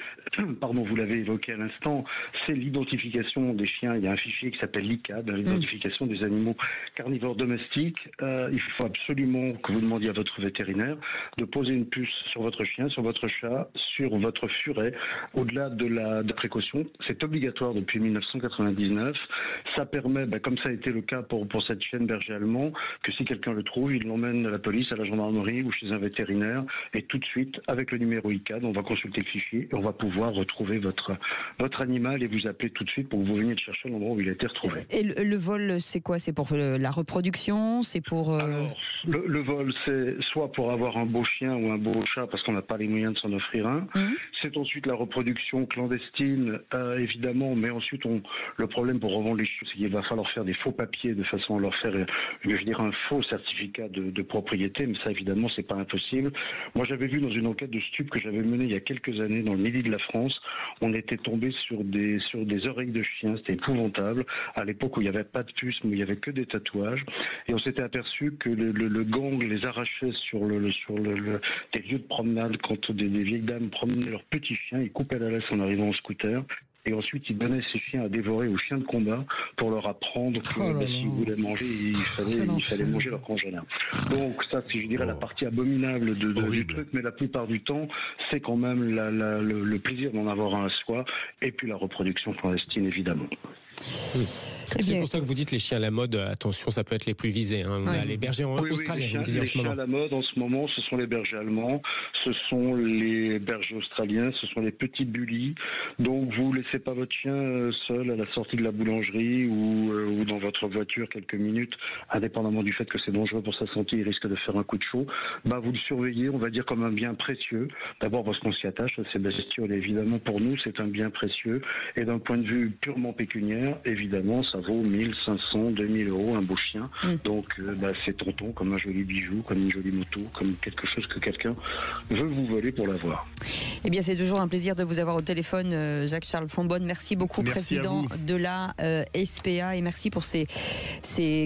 évoqué à l'instant, c'est l'identification des chiens. Il y a un fichier qui s'appelle l'ICAD, l'identification des animaux carnivores domestiques. Il faut absolument que vous demandiez à votre vétérinaire de poser une puce sur votre chien, sur votre chat, sur votre furet. Au-delà de la précaution, c'est obligatoire depuis 1999. Ça permet, comme ça a été le cas pour cette chienne berger allemand, que si quelqu'un le trouve, il l'emmène à la police, à la gendarmerie ou chez un vétérinaire. Et tout de suite, avec le numéro ICAD, on va consulter le fichier et on va pouvoir retrouver votre animal et vous appeler tout de suite pour que vous veniez le chercher à l'endroit où il a été retrouvé. Et le vol, c'est quoi? C'est pour la reproduction? C'est pour... Alors, le vol, c'est soit pour avoir un beau chien ou un beau chat parce qu'on n'a pas les moyens de s'en offrir un. C'est ensuite la reproduction clandestine, évidemment, mais ensuite, le problème pour revendre les chiens, c'est qu'il va falloir faire des faux papiers de façon à leur faire, un faux certificat de propriété, mais ça, évidemment, c'est pas impossible. Moi, j'avais vu dans une enquête de stup que j'avais menée il y a quelques années dans le midi de la France, on était tombé sur des oreilles de chiens, c'était épouvantable, à l'époque où il n'y avait pas de puce, mais il n'y avait que des tatouages, et on s'était aperçu que le gang les arrachait sur des lieux de promenade quand des vieilles dames promenaient leurs petits chiens, ils coupaient la laisse en arrivant en scooter, et ensuite ils donnaient ces chiens à dévorer aux chiens de combat pour leur apprendre que s'ils voulaient manger, il fallait manger leurs congénères. Donc ça, c'est, je dirais, la partie abominable du truc, mais la plupart du temps, c'est quand même le plaisir d'en avoir un à soi, et puis la reproduction clandestine, évidemment. C'est pour ça que vous dites les chiens à la mode, attention, ça peut être les plus visés. On a les bergers australiens, vous me disiez en ce moment. Les chiens à la mode en ce moment, ce sont les bergers allemands, ce sont les bergers australiens, ce sont les petits bullies. Donc vous laissez pas votre chien seul à la sortie de la boulangerie ou dans votre voiture quelques minutes, indépendamment du fait que c'est dangereux pour sa santé, il risque de faire un coup de chaud. Vous le surveillez, on va dire, comme un bien précieux. D'abord parce qu'on s'y attache à ces bestioles, et évidemment pour nous c'est un bien précieux. Et d'un point de vue purement pécuniaire, chien, évidemment, ça vaut 1500, 2000 euros, un beau chien. Donc, c'est tonton, comme un joli bijou, comme une jolie moto, comme quelque chose que quelqu'un veut vous voler pour l'avoir. Eh bien, c'est toujours un plaisir de vous avoir au téléphone, Jacques-Charles Fonbonne. Merci beaucoup, président de la SPA, et merci pour ces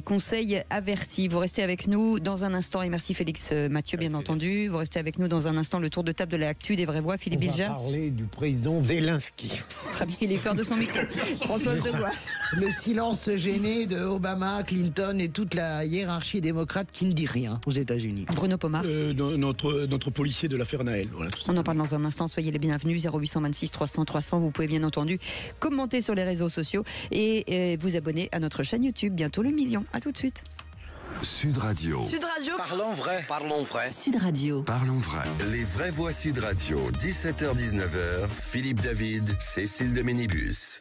conseils avertis. Vous restez avec nous dans un instant, et merci Félix Mathieu, bien entendu. Vous restez avec nous dans un instant, le tour de table de l'actu des vraies voix. Philippe Bilger. On va parler du président Zelensky. Très bien, il est peur de son micro. Françoise Degois. Le silence gêné de Obama, Clinton et toute la hiérarchie démocrate qui ne dit rien aux États-Unis. Bruno Pomar. Notre policier de l'affaire Naël. Voilà, on en parle dans un instant. Soyez les bienvenus. 0826 300 300. Vous pouvez bien entendu commenter sur les réseaux sociaux et vous abonner à notre chaîne YouTube. Bientôt le million. À tout de suite. Sud Radio. Sud Radio. Parlons vrai. Parlons vrai. Sud Radio. Parlons vrai. Les vraies voix Sud Radio. 17h-19h. Philippe David, Cécile de Ménibus.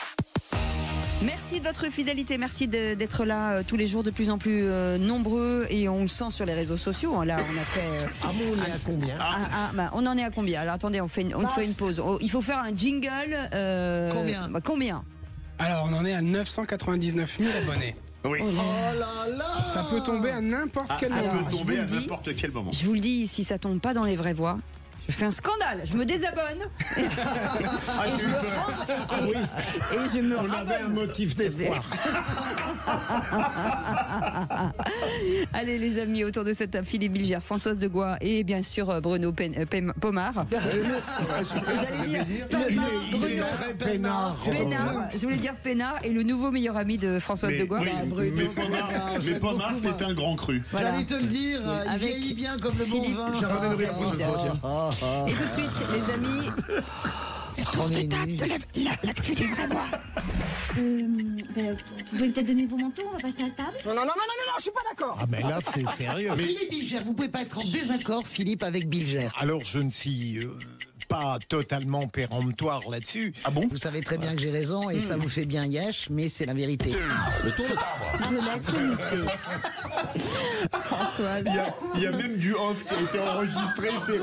Merci de votre fidélité, merci d'être là tous les jours, de plus en plus nombreux, et on le sent sur les réseaux sociaux. Là, on a fait. On est à combien on en est à combien? Alors attendez, on fait une pause. Il faut faire un jingle. Combien? Alors, on en est à 999 000 abonnés. Oui. Oh là là. Ça peut tomber à n'importe quel moment. Ça peut tomber à n'importe quel moment. Je vous le dis, si ça tombe pas dans les vraies voix, je fais un scandale, je me désabonne et je me On avait un motif d'espoir. Allez les amis, autour de cette table, Philippe Bilger, Françoise Degois et bien sûr Bruno Pomar. J'allais dire il est très peinard. Je voulais dire peinard, et le nouveau meilleur ami de Françoise Degois. Mais Pomar, c'est un grand cru. Voilà. J'allais te le dire, il vieillit bien comme le bon vin. Je ramènerai la prochaine fois. Et tout de suite, les amis, le tour de table de l'actu des vraies voix. Vous pouvez peut-être donner vos manteaux, on va passer à la table. Non, je suis pas d'accord. Ah mais là c'est sérieux. Philippe Bilger, vous pouvez pas être en désaccord, Philippe, avec Bilger. Alors je ne suis pas totalement péremptoire là-dessus. Ah bon? Vous savez très bien que j'ai raison et ça vous fait bien yesh, mais c'est la vérité. Le tour de table. De l'actualité. Françoise. Il y a même du off qui a été enregistré. C'est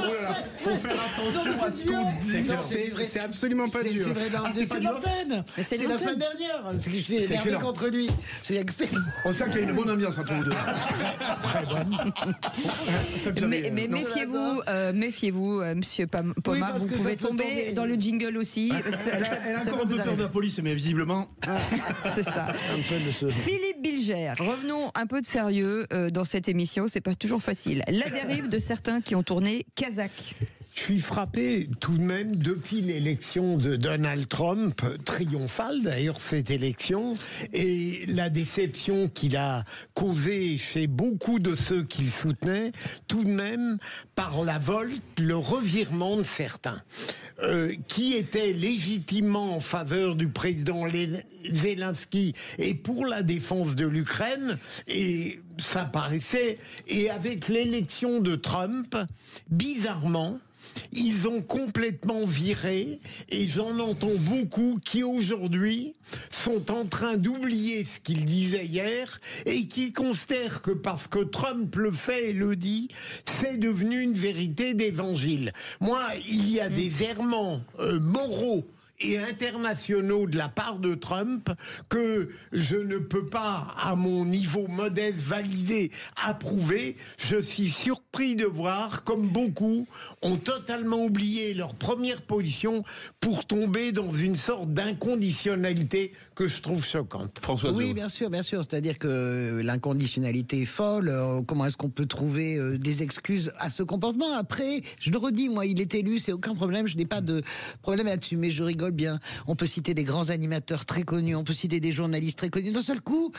faut faire attention à ce qu'on dit. C'est absolument pas dur. C'est vrai, c'est pas de l'antenne. C'est la semaine dernière. C'est énervé contre lui. C'est excellent. On sent qu'il y a une bonne ambiance entre vous deux. Très bonne. Mais méfiez-vous, monsieur Pomar. Vous pouvez tomber dans le jingle aussi. Parce que elle a encore un peu peur de la police, mais visiblement. C'est ça. Philippe Bilger, revenons un peu de sérieux dans cette émission. C'est pas toujours facile. La dérive de certains qui ont tourné kazakh. Je suis frappé tout de même depuis l'élection de Donald Trump, triomphale d'ailleurs cette élection, et la déception qu'il a causée chez beaucoup de ceux qu'il soutenait, tout de même par la volte, le revirement de certains. Qui étaient légitimement en faveur du président Zelensky et pour la défense de l'Ukraine, et ça paraissait, et avec l'élection de Trump, bizarrement, ils ont complètement viré, et j'en entends beaucoup qui aujourd'hui sont en train d'oublier ce qu'ils disaient hier et qui considèrent que parce que Trump le fait et le dit, c'est devenu une vérité d'évangile. Moi, il y a des errements moraux et internationaux de la part de Trump que je ne peux pas, à mon niveau modeste, valider, approuver. Je suis surpris de voir comme beaucoup ont totalement oublié leur première position pour tomber dans une sorte d'inconditionnalité que je trouve choquante. François. Oui, bien sûr. C'est-à-dire que l'inconditionnalité est folle. Comment est-ce qu'on peut trouver des excuses à ce comportement? Après, je le redis, moi, il est élu, c'est aucun problème. Je n'ai pas de problème là-dessus, mais je rigole bien. On peut citer des grands animateurs très connus, on peut citer des journalistes très connus. D'un seul coup,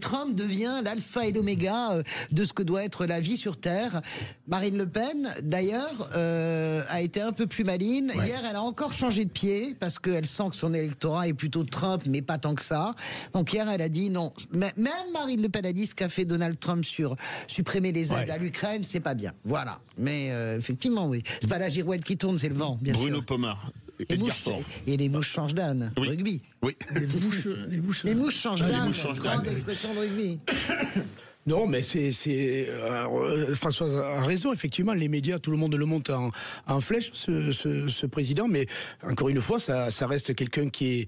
Trump devient l'alpha et l'oméga de ce que doit être la vie sur Terre. Marine Le Pen, d'ailleurs, a été un peu plus maligne. Ouais. Hier, elle a encore changé de pied parce qu'elle sent que son électorat est plutôt Trump, mais pas tant que ça. Donc hier, elle a dit non. Même Marine Le Pen a dit ce qu'a fait Donald Trump sur supprimer les aides à l'Ukraine, c'est pas bien. Voilà. Mais effectivement, oui. C'est pas la girouette qui tourne, c'est le vent, bien sûr. Bruno Pomar. Et les mouches changent d'âne. Oui. Rugby. Oui. Les mouches changent d'âne. Grande expression de rugby. Non, mais François a raison, effectivement, les médias, tout le monde le monte en flèche, ce président, mais encore une fois, ça reste quelqu'un qui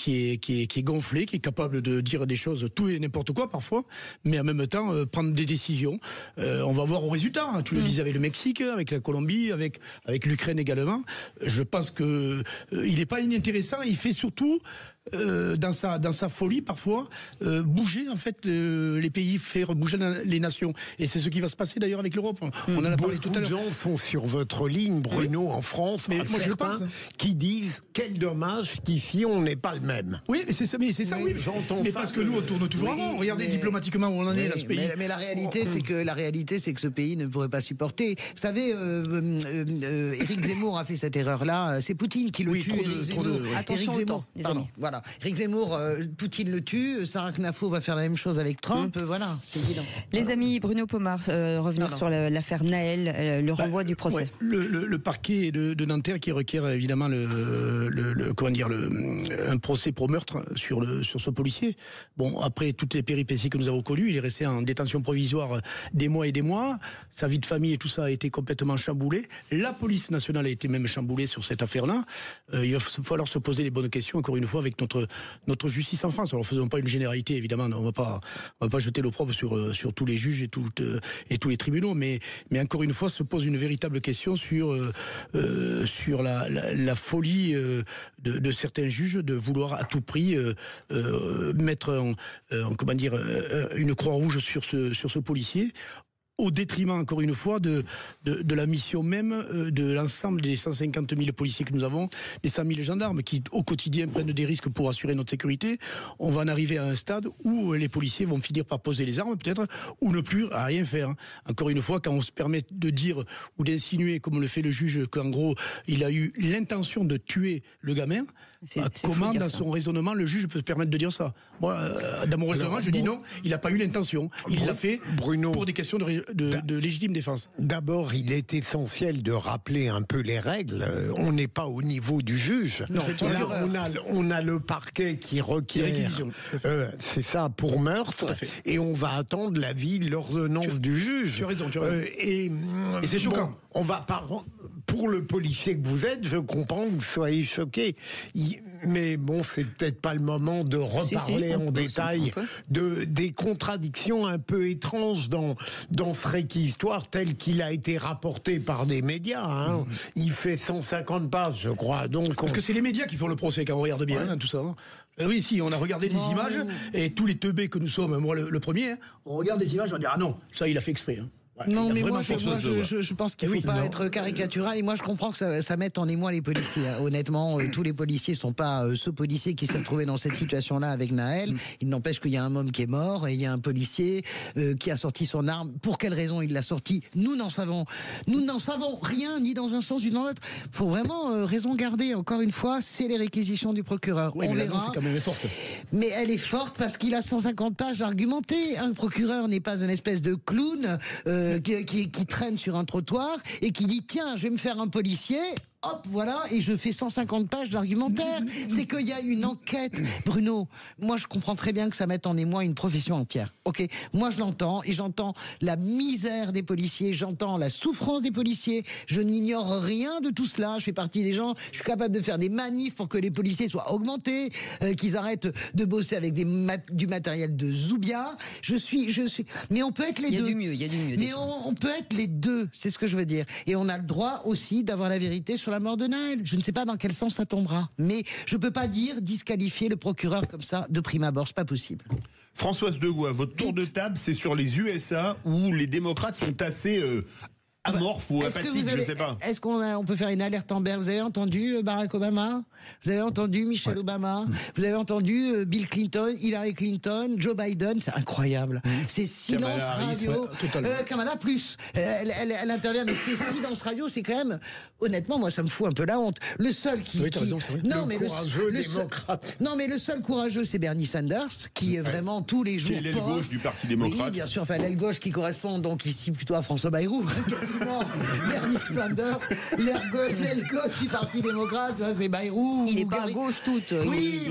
est gonflé, qui est capable de dire des choses, tout et n'importe quoi parfois, mais en même temps prendre des décisions. On va voir au résultat, hein. Tu le disais avec le Mexique, avec la Colombie, avec l'Ukraine également. Je pense que il n'est pas inintéressant, il fait surtout dans sa folie parfois bouger en fait les pays, faire bouger les nations, et c'est ce qui va se passer d'ailleurs avec l'Europe. On en a parlé tout à l'heure. Beaucoup de gens sont sur votre ligne, Bruno, en France, mais moi je le pense, qui disent quel dommage qu'ici on n'est pas le même. Oui, mais c'est ça, oui. J'entends mais ça, parce que nous on tourne toujours avant. Regardez diplomatiquement où on en est dans ce pays. Mais la réalité, c'est que ce pays ne pourrait pas supporter. Vous savez, Éric Zemmour a fait cette erreur-là. C'est Poutine qui le tue. Attention au temps, les amis. Voilà. Éric Zemmour, Poutine le tue. Sarah Knafo va faire la même chose avec Trump. Voilà, c'est évident. Les amis, Bruno Pomar, revenir sur l'affaire Naël, le renvoi du procès. Ouais, le parquet de Nanterre qui requiert évidemment un procès pour meurtre sur ce policier. Bon, après toutes les péripéties que nous avons connues, il est resté en détention provisoire des mois et des mois. Sa vie de famille et tout ça a été complètement chamboulé. La police nationale a été même chamboulée sur cette affaire-là. Il va falloir se poser les bonnes questions, encore une fois, avec notre justice en France. Alors, faisons pas une généralité, évidemment. On va pas jeter l'opprobre sur tous les juges et tous les tribunaux. Mais encore une fois, se pose une véritable question sur la folie de certains juges de vouloir à tout prix mettre une croix rouge sur ce policier, au détriment, encore une fois, de la mission même de l'ensemble des 150 000 policiers que nous avons, des 100 000 gendarmes qui, au quotidien, prennent des risques pour assurer notre sécurité. On va en arriver à un stade où les policiers vont finir par poser les armes, peut-être, ou ne plus à rien faire. Encore une fois, quand on se permet de dire ou d'insinuer, comme le fait le juge, qu'en gros, il a eu l'intention de tuer le gamin, comment, dans son raisonnement, le juge peut se permettre de dire ça? Moi, dans mon raisonnement, je dis non, il n'a pas eu l'intention. Il l'a fait, Bruno, pour des questions de légitime défense. D'abord, il est essentiel de rappeler un peu les règles. On n'est pas au niveau du juge. Non, on a le parquet qui requiert, c'est ça, pour meurtre, et on va attendre l'avis, l'ordonnance du juge. Tu as raison. Et c'est choquant. Bon, on va pas... Pour le policier que vous êtes, je comprends que vous soyez choqué. Mais bon, c'est peut-être pas le moment de reparler en détail des contradictions un peu étranges dans ce réquisitoire tel qu'il a été rapporté par des médias. Hein. Il fait 150 pages, je crois. Donc parce que c'est les médias qui font le procès quand on regarde bien tout ça. Hein. Oui, si, on a regardé des images et tous les teubés que nous sommes, moi le premier, on regarde des images, on dit ah non, ça il a fait exprès. Hein. Ouais, non, mais moi, je pense qu'il ne faut pas être caricatural. Et moi, je comprends que ça mette en émoi les policiers. Honnêtement, tous les policiers ne sont pas ce policier qui s'est retrouvé dans cette situation-là avec Naël. Il n'empêche qu'il y a un homme qui est mort et il y a un policier qui a sorti son arme. Pour quelle raison il l'a sorti? Nous n'en savons rien, ni dans un sens ni dans l'autre. Il faut vraiment raison garder. Encore une fois, c'est les réquisitions du procureur. Oui, on mais verra. C'est quand même forte. Mais elle est forte parce qu'il a 150 pages argumentées. Un procureur n'est pas une espèce de clown qui traîne sur un trottoir et qui dit tiens, je vais me faire un policier. Hop, voilà, et je fais 150 pages d'argumentaire. C'est qu'il y a une enquête. Bruno, moi je comprends très bien que ça mette en émoi une profession entière. Ok, moi je l'entends, et j'entends la misère des policiers, j'entends la souffrance des policiers. Je n'ignore rien de tout cela. Je fais partie des gens, je suis capable de faire des manifs pour que les policiers soient augmentés, qu'ils arrêtent de bosser avec du matériel de Zoubia. Je suis. Mais on peut être les deux. Il y a du mieux. Mais on peut être les deux, c'est ce que je veux dire. Et on a le droit aussi d'avoir la vérité sur la mort de Naël. Je ne sais pas dans quel sens ça tombera, mais je peux pas disqualifier le procureur comme ça de prime abord, c'est pas possible. Françoise Degois, votre tour de table, c'est sur les USA où les démocrates sont assez amorphes ou apathiques, je ne sais pas. Est-ce qu'on peut faire une alerte Amber? Vous avez entendu Barack Obama? Vous avez entendu Michelle Obama? Vous avez entendu Bill Clinton, Hillary Clinton, Joe Biden? C'est incroyable. C'est silence radio. Kamala plus. Elle intervient, mais c'est silence radio, c'est quand même... Honnêtement, moi, ça me fout un peu la honte. Le seul qui... Raison, non, mais le seul courageux, c'est Bernie Sanders, qui est vraiment tous les jours... Qui est l'aile gauche du Parti démocrate. Oui, bien sûr. Enfin, l'aile gauche qui correspond donc ici plutôt à François Bayrou. effectivement, Bernie Sanders, l'aile gauche du Parti démocrate, c'est Bayrou. Il n'est pas à gauche toute. Oui,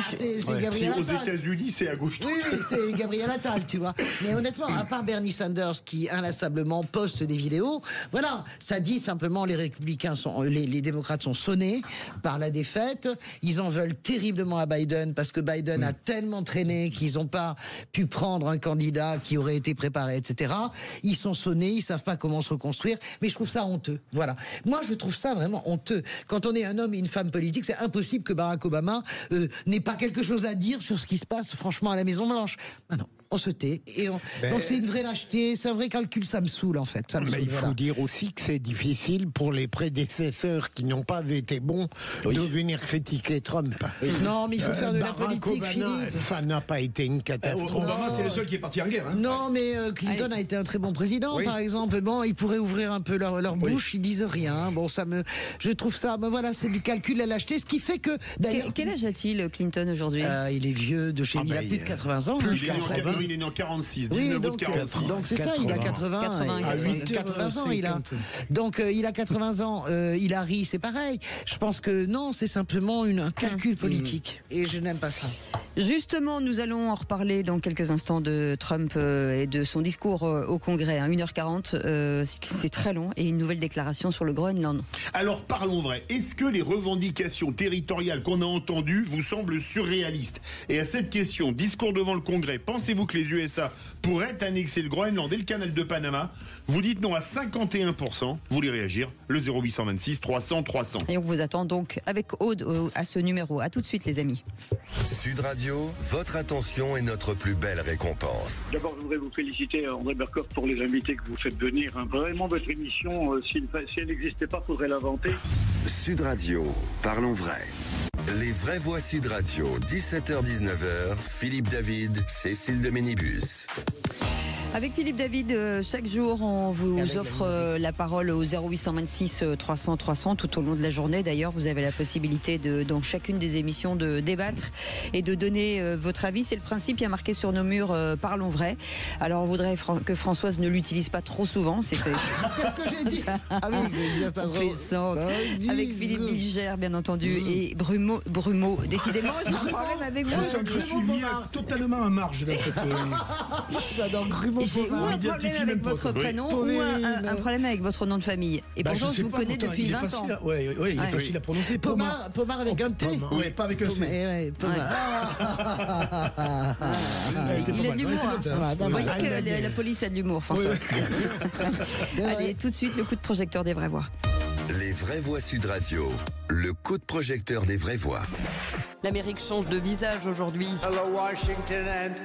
c'est Gabriel Attal. Aux États-Unis, c'est à gauche toute. Oui, c'est Gabriel Attal, tu vois. Mais honnêtement, à part Bernie Sanders qui inlassablement poste des vidéos, voilà, ça dit simplement les républicains les démocrates sont sonnés par la défaite. Ils en veulent terriblement à Biden parce que Biden a tellement traîné qu'ils n'ont pas pu prendre un candidat qui aurait été préparé, etc. Ils sont sonnés, ils savent pas comment se reconstruire. Mais je trouve ça honteux. Voilà. Moi, je trouve ça vraiment honteux. Quand on est un homme et une femme politique, c'est impossible que Barack Obama n'ait pas quelque chose à dire sur ce qui se passe, franchement, à la Maison-Blanche. Ah non. On se tait. Donc c'est une vraie lâcheté, c'est un vrai calcul, ça me saule en fait. Mais il faut dire aussi que c'est difficile pour les prédécesseurs qui n'ont pas été bons de venir critiquer Trump. Non, mais il faut faire de la politique, Philippe. Ça n'a pas été une catastrophe. Obama, c'est le seul qui est parti en guerre. Hein. Non, mais Clinton a été un très bon président, par exemple. Bon, ils pourraient ouvrir un peu leur bouche, ils disent rien. Bon, je trouve ça, voilà, c'est du calcul, la lâcheté, ce qui fait que d'ailleurs. Quel âge a-t-il, Clinton, aujourd'hui? Il est vieux de chez. Il a plus de 80 ans. Il est né en 46, 19 août 46. Donc c'est ça, il a 80 ans, il a. Donc il a 80 ans, Hillary, c'est pareil. Je pense que non, c'est simplement un calcul politique. Et je n'aime pas ça. Justement, nous allons en reparler dans quelques instants de Trump et de son discours au Congrès. 1h40, c'est très long. Et une nouvelle déclaration sur le Groenland. Alors parlons vrai. Est-ce que les revendications territoriales qu'on a entendues vous semblent surréalistes? Et à cette question, discours devant le Congrès, pensez-vous que les USA pourraient annexer le Groenland et le canal de Panama? Vous dites non à 51%. Vous voulez réagir? Le 0826 300 300. Et on vous attend donc avec Aude à ce numéro. À tout de suite, les amis. Sud Radio, votre attention est notre plus belle récompense. D'abord, je voudrais vous féliciter, André Berkoff, pour les invités que vous faites venir. Vraiment, votre émission, si elle n'existait pas, il faudrait l'inventer. Sud Radio, parlons vrai. Les vraies voix Sud Radio, 17h-19h, Philippe David, Cécile de Ménibus. Avec Philippe David, chaque jour, on vous offre la parole au 0826 300 300 tout au long de la journée. D'ailleurs, vous avez la possibilité dans chacune des émissions de débattre et de donner votre avis. C'est le principe, il y a marqué sur nos murs parlons vrai. Alors, on voudrait que Françoise ne l'utilise pas trop souvent. Qu'est-ce que j'ai dit? Ah oui, je pas trop. Avec Philippe Bilger, bien entendu, et Brumeau. Décidément, j'ai un problème avec vous. Je suis mis totalement en marge dans cette. J'adore Grumeau. J'ai ou un problème avec votre prénom ou un problème avec votre nom de famille. Et pourtant, je vous connais depuis 20 ans. Oui, il est facile à prononcer. Pomar avec un T. Oui, pas avec un C. Il a de l'humour. Vous voyez que la police a de l'humour, François. Allez, tout de suite, le coup de projecteur des vraies voix. Les vraies voix Sud Radio, le coup de projecteur des vraies voix. L'Amérique change de visage aujourd'hui. Hello Washington and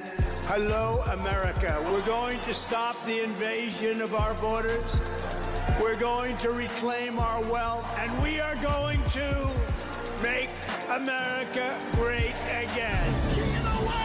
hello America. We're going to stop the invasion of our borders. We're going to reclaim our wealth and we are going to make America great again. King of the world!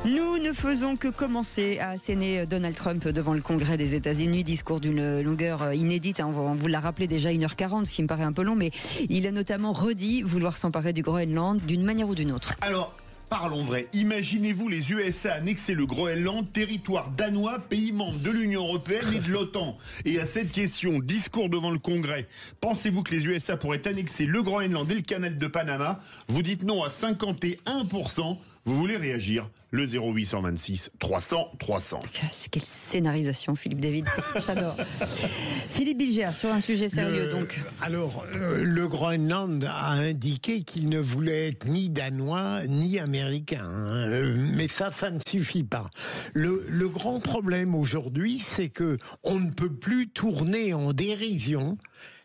Nous ne faisons que commencer à asséner Donald Trump devant le Congrès des États-Unis. Discours d'une longueur inédite. On vous l'a rappelé déjà 1h40, ce qui me paraît un peu long, mais il a notamment redit vouloir s'emparer du Groenland d'une manière ou d'une autre. Alors, parlons vrai. Imaginez-vous les USA annexer le Groenland, territoire danois, pays membre de l'Union européenne et de l'OTAN. Et à cette question, discours devant le Congrès, pensez-vous que les USA pourraient annexer le Groenland et le canal de Panama? Vous dites non à 51%. Vous voulez réagir? Le 0826 300 300. Quelle scénarisation, Philippe David. J'adore. Philippe Bilger, sur un sujet sérieux, donc. Alors, le Groenland a indiqué qu'il ne voulait être ni danois ni américain. Mais ça ne suffit pas. Le grand problème aujourd'hui, c'est que on ne peut plus tourner en dérision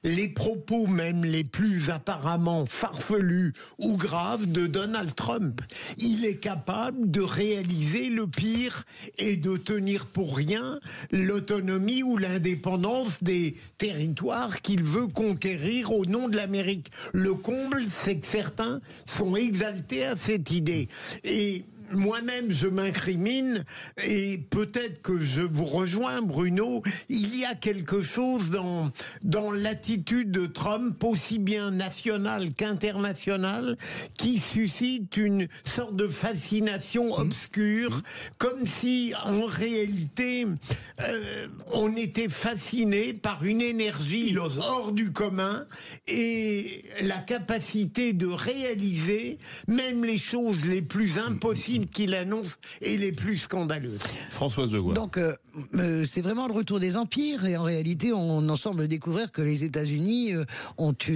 les propos même les plus apparemment farfelus ou graves de Donald Trump. Il est capable de réaliser le pire et de tenir pour rien l'autonomie ou l'indépendance des territoires qu'il veut conquérir au nom de l'Amérique. Le comble, c'est que certains sont exaltés à cette idée. Et moi-même, je m'incrimine, et peut-être que je vous rejoins, Bruno, il y a quelque chose dans l'attitude de Trump, aussi bien nationale qu'internationale, qui suscite une sorte de fascination obscure, comme si, en réalité, on était fasciné par une énergie hors du commun, et la capacité de réaliser même les choses les plus impossibles qu'il annonce et les plus scandaleuses. Françoise Degois. Donc, c'est vraiment le retour des empires, et en réalité, on en semble découvrir que les États-Unis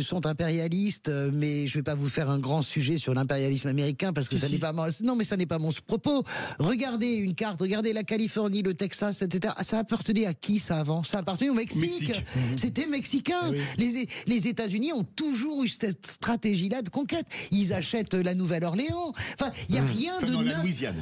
sont impérialistes, mais je ne vais pas vous faire un grand sujet sur l'impérialisme américain, parce que ça n'est pas non, mais ça n'est pas mon propos. Regardez une carte, regardez la Californie, le Texas, etc. Ça appartenait à qui, ça, avant? Ça appartenait au Mexique. C'était mexicain. Les États-Unis ont toujours eu cette stratégie-là de conquête. Ils achètent la Nouvelle-Orléans. Enfin, il n'y a rien de neuf.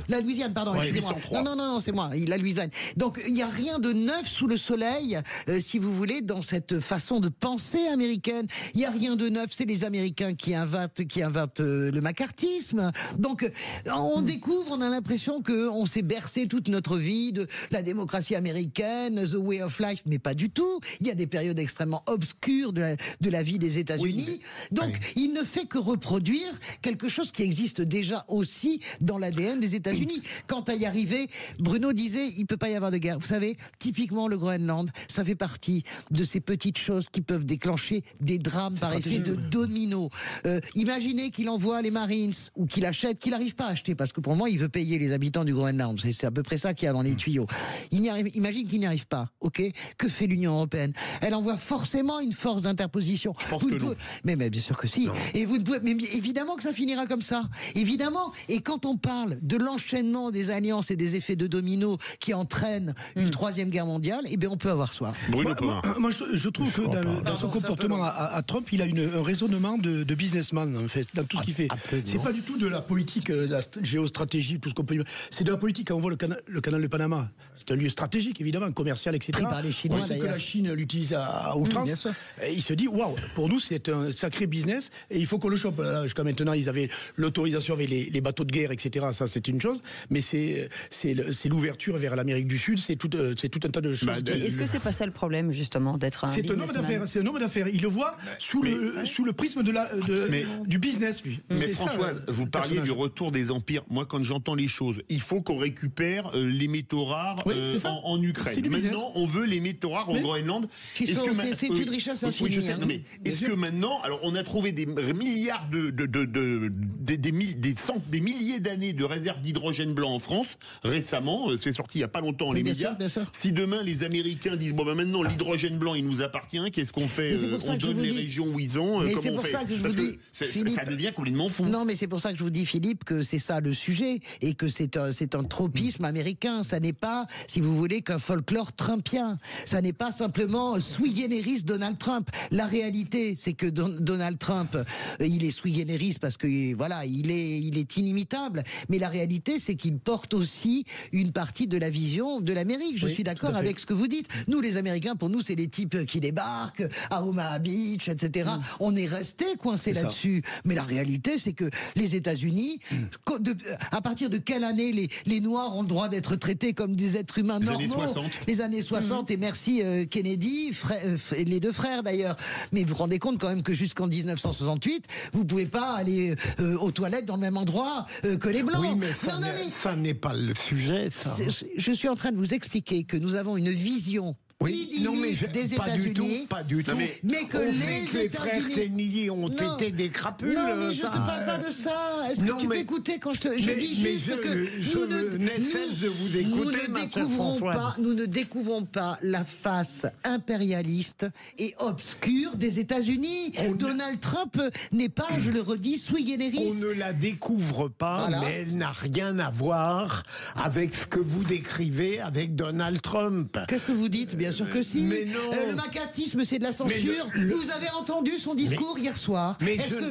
La Louisiane, pardon, excusez-moi. Non, c'est moi, la Louisiane. Donc, il n'y a rien de neuf sous le soleil, si vous voulez, dans cette façon de penser américaine. Il n'y a rien de neuf, c'est les Américains qui inventent le macartisme. Donc, on découvre, on a l'impression qu'on s'est bercé toute notre vie de la démocratie américaine, the way of life, mais pas du tout. Il y a des périodes extrêmement obscures de la vie des États-Unis. Donc, il ne fait que reproduire quelque chose qui existe déjà aussi dans l'ADN des États-Unis. Quant à y arriver, Bruno disait, il ne peut pas y avoir de guerre. Vous savez, typiquement le Groenland, ça fait partie de ces petites choses qui peuvent déclencher des drames par effet de domino. Imaginez qu'il envoie les Marines, ou qu'il achète, qu'il n'arrive pas à acheter, parce que pour moi, il veut payer les habitants du Groenland. C'est à peu près ça qu'il y a dans les tuyaux. Imagine qu'il n'y arrive pas, ok? Que fait l'Union européenne? Elle envoie forcément une force d'interposition. Mais bien sûr que si. Et vous ne pouvez, mais évidemment que ça finira comme ça. Évidemment. Et quand on parle de l'enchaînement des alliances et des effets de domino qui entraînent une troisième guerre mondiale, eh bien on peut avoir soif. Moi, je trouve que dans son comportement à Trump, il a un raisonnement de businessman, en fait, dans tout ce qu'il fait. C'est pas du tout de la politique, de la géostratégie, tout ce qu'on peut. C'est de la politique. Quand on voit le canal de Panama, c'est un lieu stratégique, évidemment, commercial, etc. Pris par les Chinois, on sait que la Chine l'utilise à outrance. Et il se dit, waouh, pour nous, c'est un sacré business et il faut qu'on le chope. Jusqu'à maintenant, ils avaient l'autorisation avec les bateaux de guerre, etc. Ça, c'est une chose. Mais c'est l'ouverture vers l'Amérique du Sud, c'est tout un tas de choses. Est-ce que c'est pas ça le problème, justement, d'être un businessman? C'est un homme d'affaires. Il le voit sous le prisme du business, lui. Mais Françoise, vous parliez du retour des empires. Moi, quand j'entends les choses, il faut qu'on récupère les métaux rares en Ukraine. Maintenant, on veut les métaux rares en Groenland. C'est une richesse infinie. Oui, je sais. Mais est-ce que maintenant, alors on a trouvé des milliards des milliers d'années de réserves d'hydrogène blanc en France récemment, c'est sorti il y a pas longtemps dans les médias. Bien sûr. Si demain les Américains disent maintenant l'hydrogène blanc il nous appartient, qu'est-ce qu'on fait? On donne les régions où ils ont. Mais c'est pour ça que je vous dis, ça devient complètement fou. Non, mais c'est pour ça que je vous dis, Philippe, que c'est ça le sujet et que c'est un tropisme américain. Ça n'est pas, si vous voulez, qu'un folklore trumpien. Ça n'est pas simplement sui generis Donald Trump. La réalité, c'est que Donald Trump, il est sui generis parce que voilà, il est inimitable. Mais la réalité, c'est qu'il porte aussi une partie de la vision de l'Amérique. Je suis d'accord avec ce que vous dites. Nous, les Américains, pour nous, c'est les types qui débarquent à Omaha Beach, etc. On est resté coincé là-dessus. Mais la réalité, c'est que les États-Unis, à partir de quelle année les Noirs ont le droit d'être traités comme des êtres humains normaux? Les années 60. Et merci Kennedy, les deux frères d'ailleurs. Mais vous vous rendez compte quand même que jusqu'en 1968, vous pouvez pas aller aux toilettes dans le même endroit que les Blancs. Oui, mais ça n'est pas le sujet, ça. Je suis en train de vous expliquer que nous avons une vision des États-Unis, pas du tout. Mais que les frères Kennedy ont été des crapules. Non, mais je ne te parle pas de ça. Est-ce que tu peux écouter quand je dis juste que nous ne découvrons pas la face impérialiste et obscure des États-Unis. Donald Trump n'est pas, je le redis, sui generis. On ne la découvre pas, mais elle n'a rien à voir avec ce que vous décrivez avec Donald Trump. Qu'est-ce que vous dites? Bien sûr que si. Le macartisme, c'est de la censure. Vous avez entendu son discours hier soir.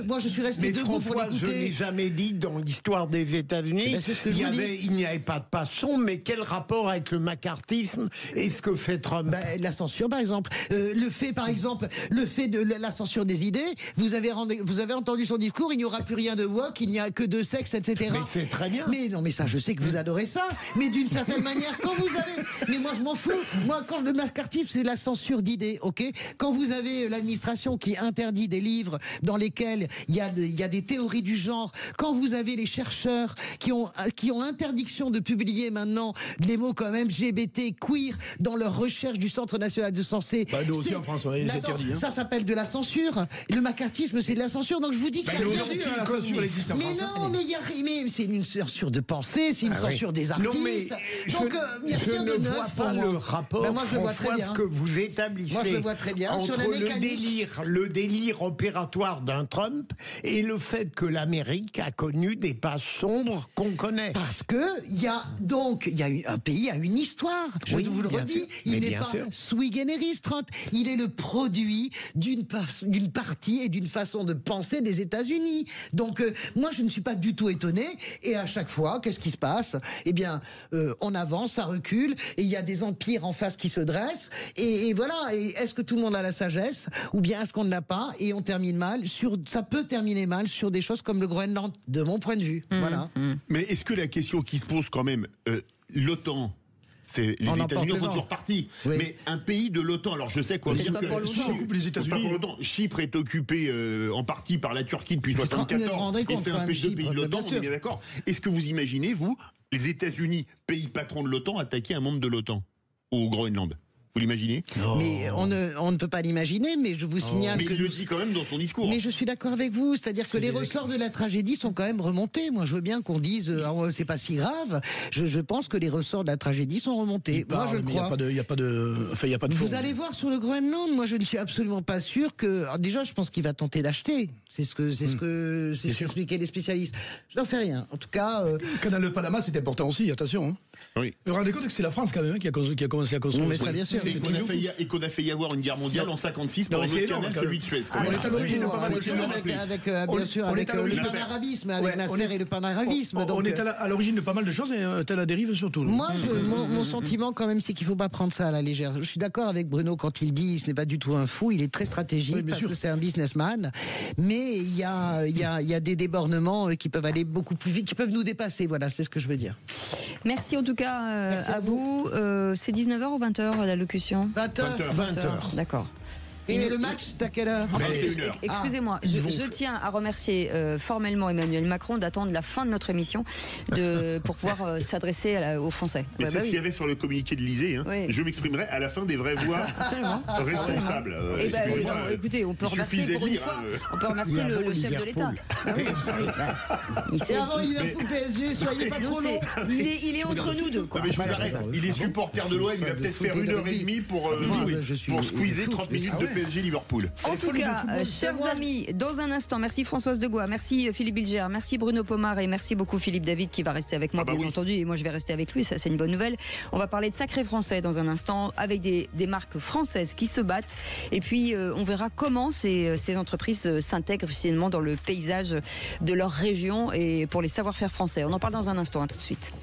Moi, je suis resté debout pour l'écouter. Je n'ai jamais dit dans l'histoire des États-Unis, il n'y avait pas de passion, mais quel rapport avec le macartisme et ce que fait Trump? La censure, par exemple. Le fait de la censure des idées. Vous avez entendu son discours, il n'y aura plus rien de woke, il n'y a que de sexe, etc. Mais c'est très bien. Mais non, mais ça, je sais que vous adorez ça. Mais d'une certaine manière, quand vous avez... Mais moi, je m'en fous. Moi, quand le macartisme, c'est la censure d'idées, ok? Quand vous avez l'administration qui interdit des livres dans lesquels il y a des théories du genre, quand vous avez les chercheurs qui ont interdiction de publier maintenant des mots comme LGBT, queer, dans leur recherche du Centre national de censé... nous aussi en France, on a les interdits. Ça s'appelle de la censure. Le macartisme, c'est de la censure. Donc je vous dis que... la censure existe en France. Mais c'est une censure de pensée, c'est une censure des artistes. Non, mais donc il n'y a rien de neuf. Je ne vois pas le rapport, moi, je le vois très bien. que vous établissez moi, je le vois très bien. entre sur le délire opératoire d'un Trump et le fait que l'Amérique a connu des pages sombres qu'on connaît. Parce que un pays a une histoire. Je vous le redis, il n'est pas sui generis, Trump. Il est le produit d'une partie et d'une façon de penser des États-Unis. Donc moi, je ne suis pas du tout étonné. Et à chaque fois, qu'est-ce qui se passe? Eh bien, on avance, ça recule, et il y a des empires en face qui se dressent. Et voilà. Et est-ce que tout le monde a la sagesse, ou bien est-ce qu'on ne l'a pas? Et on termine mal. Ça peut terminer mal sur des choses comme le Groenland, de mon point de vue. Voilà. Mais est-ce que la question qui se pose quand même, l'OTAN, les États-Unis en font toujours partie. Oui. Mais un pays de l'OTAN, alors je sais quoi dire que les États-Unis. Chypre est occupé en partie par la Turquie depuis 1974 et c'est un pays de l'OTAN, on est bien d'accord. Est-ce que vous imaginez, vous, les États-Unis, pays patron de l'OTAN, attaquer un membre de l'OTAN au Groenland? Vous l'imaginez? Mais on ne peut pas l'imaginer, mais je vous signale que... Mais il le dit quand même dans son discours. Mais je suis d'accord avec vous, c'est-à-dire que les ressorts de la tragédie sont quand même remontés. Moi, je veux bien qu'on dise c'est pas si grave. Je pense que les ressorts de la tragédie sont remontés. Moi, je crois. Il n'y a pas de Vous allez voir sur le Groenland, moi, je ne suis absolument pas sûr que... Alors, déjà, je pense qu'il va tenter d'acheter. C'est ce qu'expliquaient les spécialistes. Je n'en sais rien. En tout cas... Canal de Panama, c'est important aussi, attention. Hein. Oui. Vous vous rendez compte que c'est la France, quand même, qui a commencé à construire. Mais ça, bien sûr. Et qu'on a fait y avoir une guerre mondiale en 56 pour le canal, celui de Suez. Bien sûr, avec le panarabisme, avec Nasser et le panarabisme. On est à l'origine de pas mal de choses et à la dérive surtout. Moi, mon sentiment quand même, c'est qu'il ne faut pas prendre ça à la légère. Je suis d'accord avec Bruno quand il dit ce n'est pas du tout un fou, il est très stratégique parce que c'est un businessman. Mais il y a des débordements qui peuvent aller beaucoup plus vite, qui peuvent nous dépasser. Voilà, c'est ce que je veux dire. Merci en tout cas à vous. C'est 19h ou 20h l'allocution? 20h. D'accord. Et le match, c'est à quelle heure? Excusez-moi, je tiens à remercier formellement Emmanuel Macron d'attendre la fin de notre émission pour pouvoir s'adresser aux Français. Mais c'est ce qu'il y avait sur le communiqué de l'Élysée. Je m'exprimerai à la fin des vraies voix responsables. Écoutez, on peut remercier pour une fois. On peut remercier le chef de l'État. Et avant Liverpool PSG, soyez pas trop long. Il est entre nous deux. Mais je vous arrête. Il est supporter de l'OM, il va peut-être faire 1h30 pour squeezer 30 minutes de PSG Liverpool. En tout cas, chers amis, dans un instant, merci Françoise Degois, merci Philippe Bilger, merci Bruno Pomar et merci beaucoup Philippe David qui va rester avec moi, bien entendu, et moi je vais rester avec lui, ça c'est une bonne nouvelle. On va parler de sacré français dans un instant, avec des marques françaises qui se battent, et puis on verra comment ces entreprises s'intègrent finalement dans le paysage de leur région et pour les savoir-faire français. On en parle dans un instant, à tout de suite.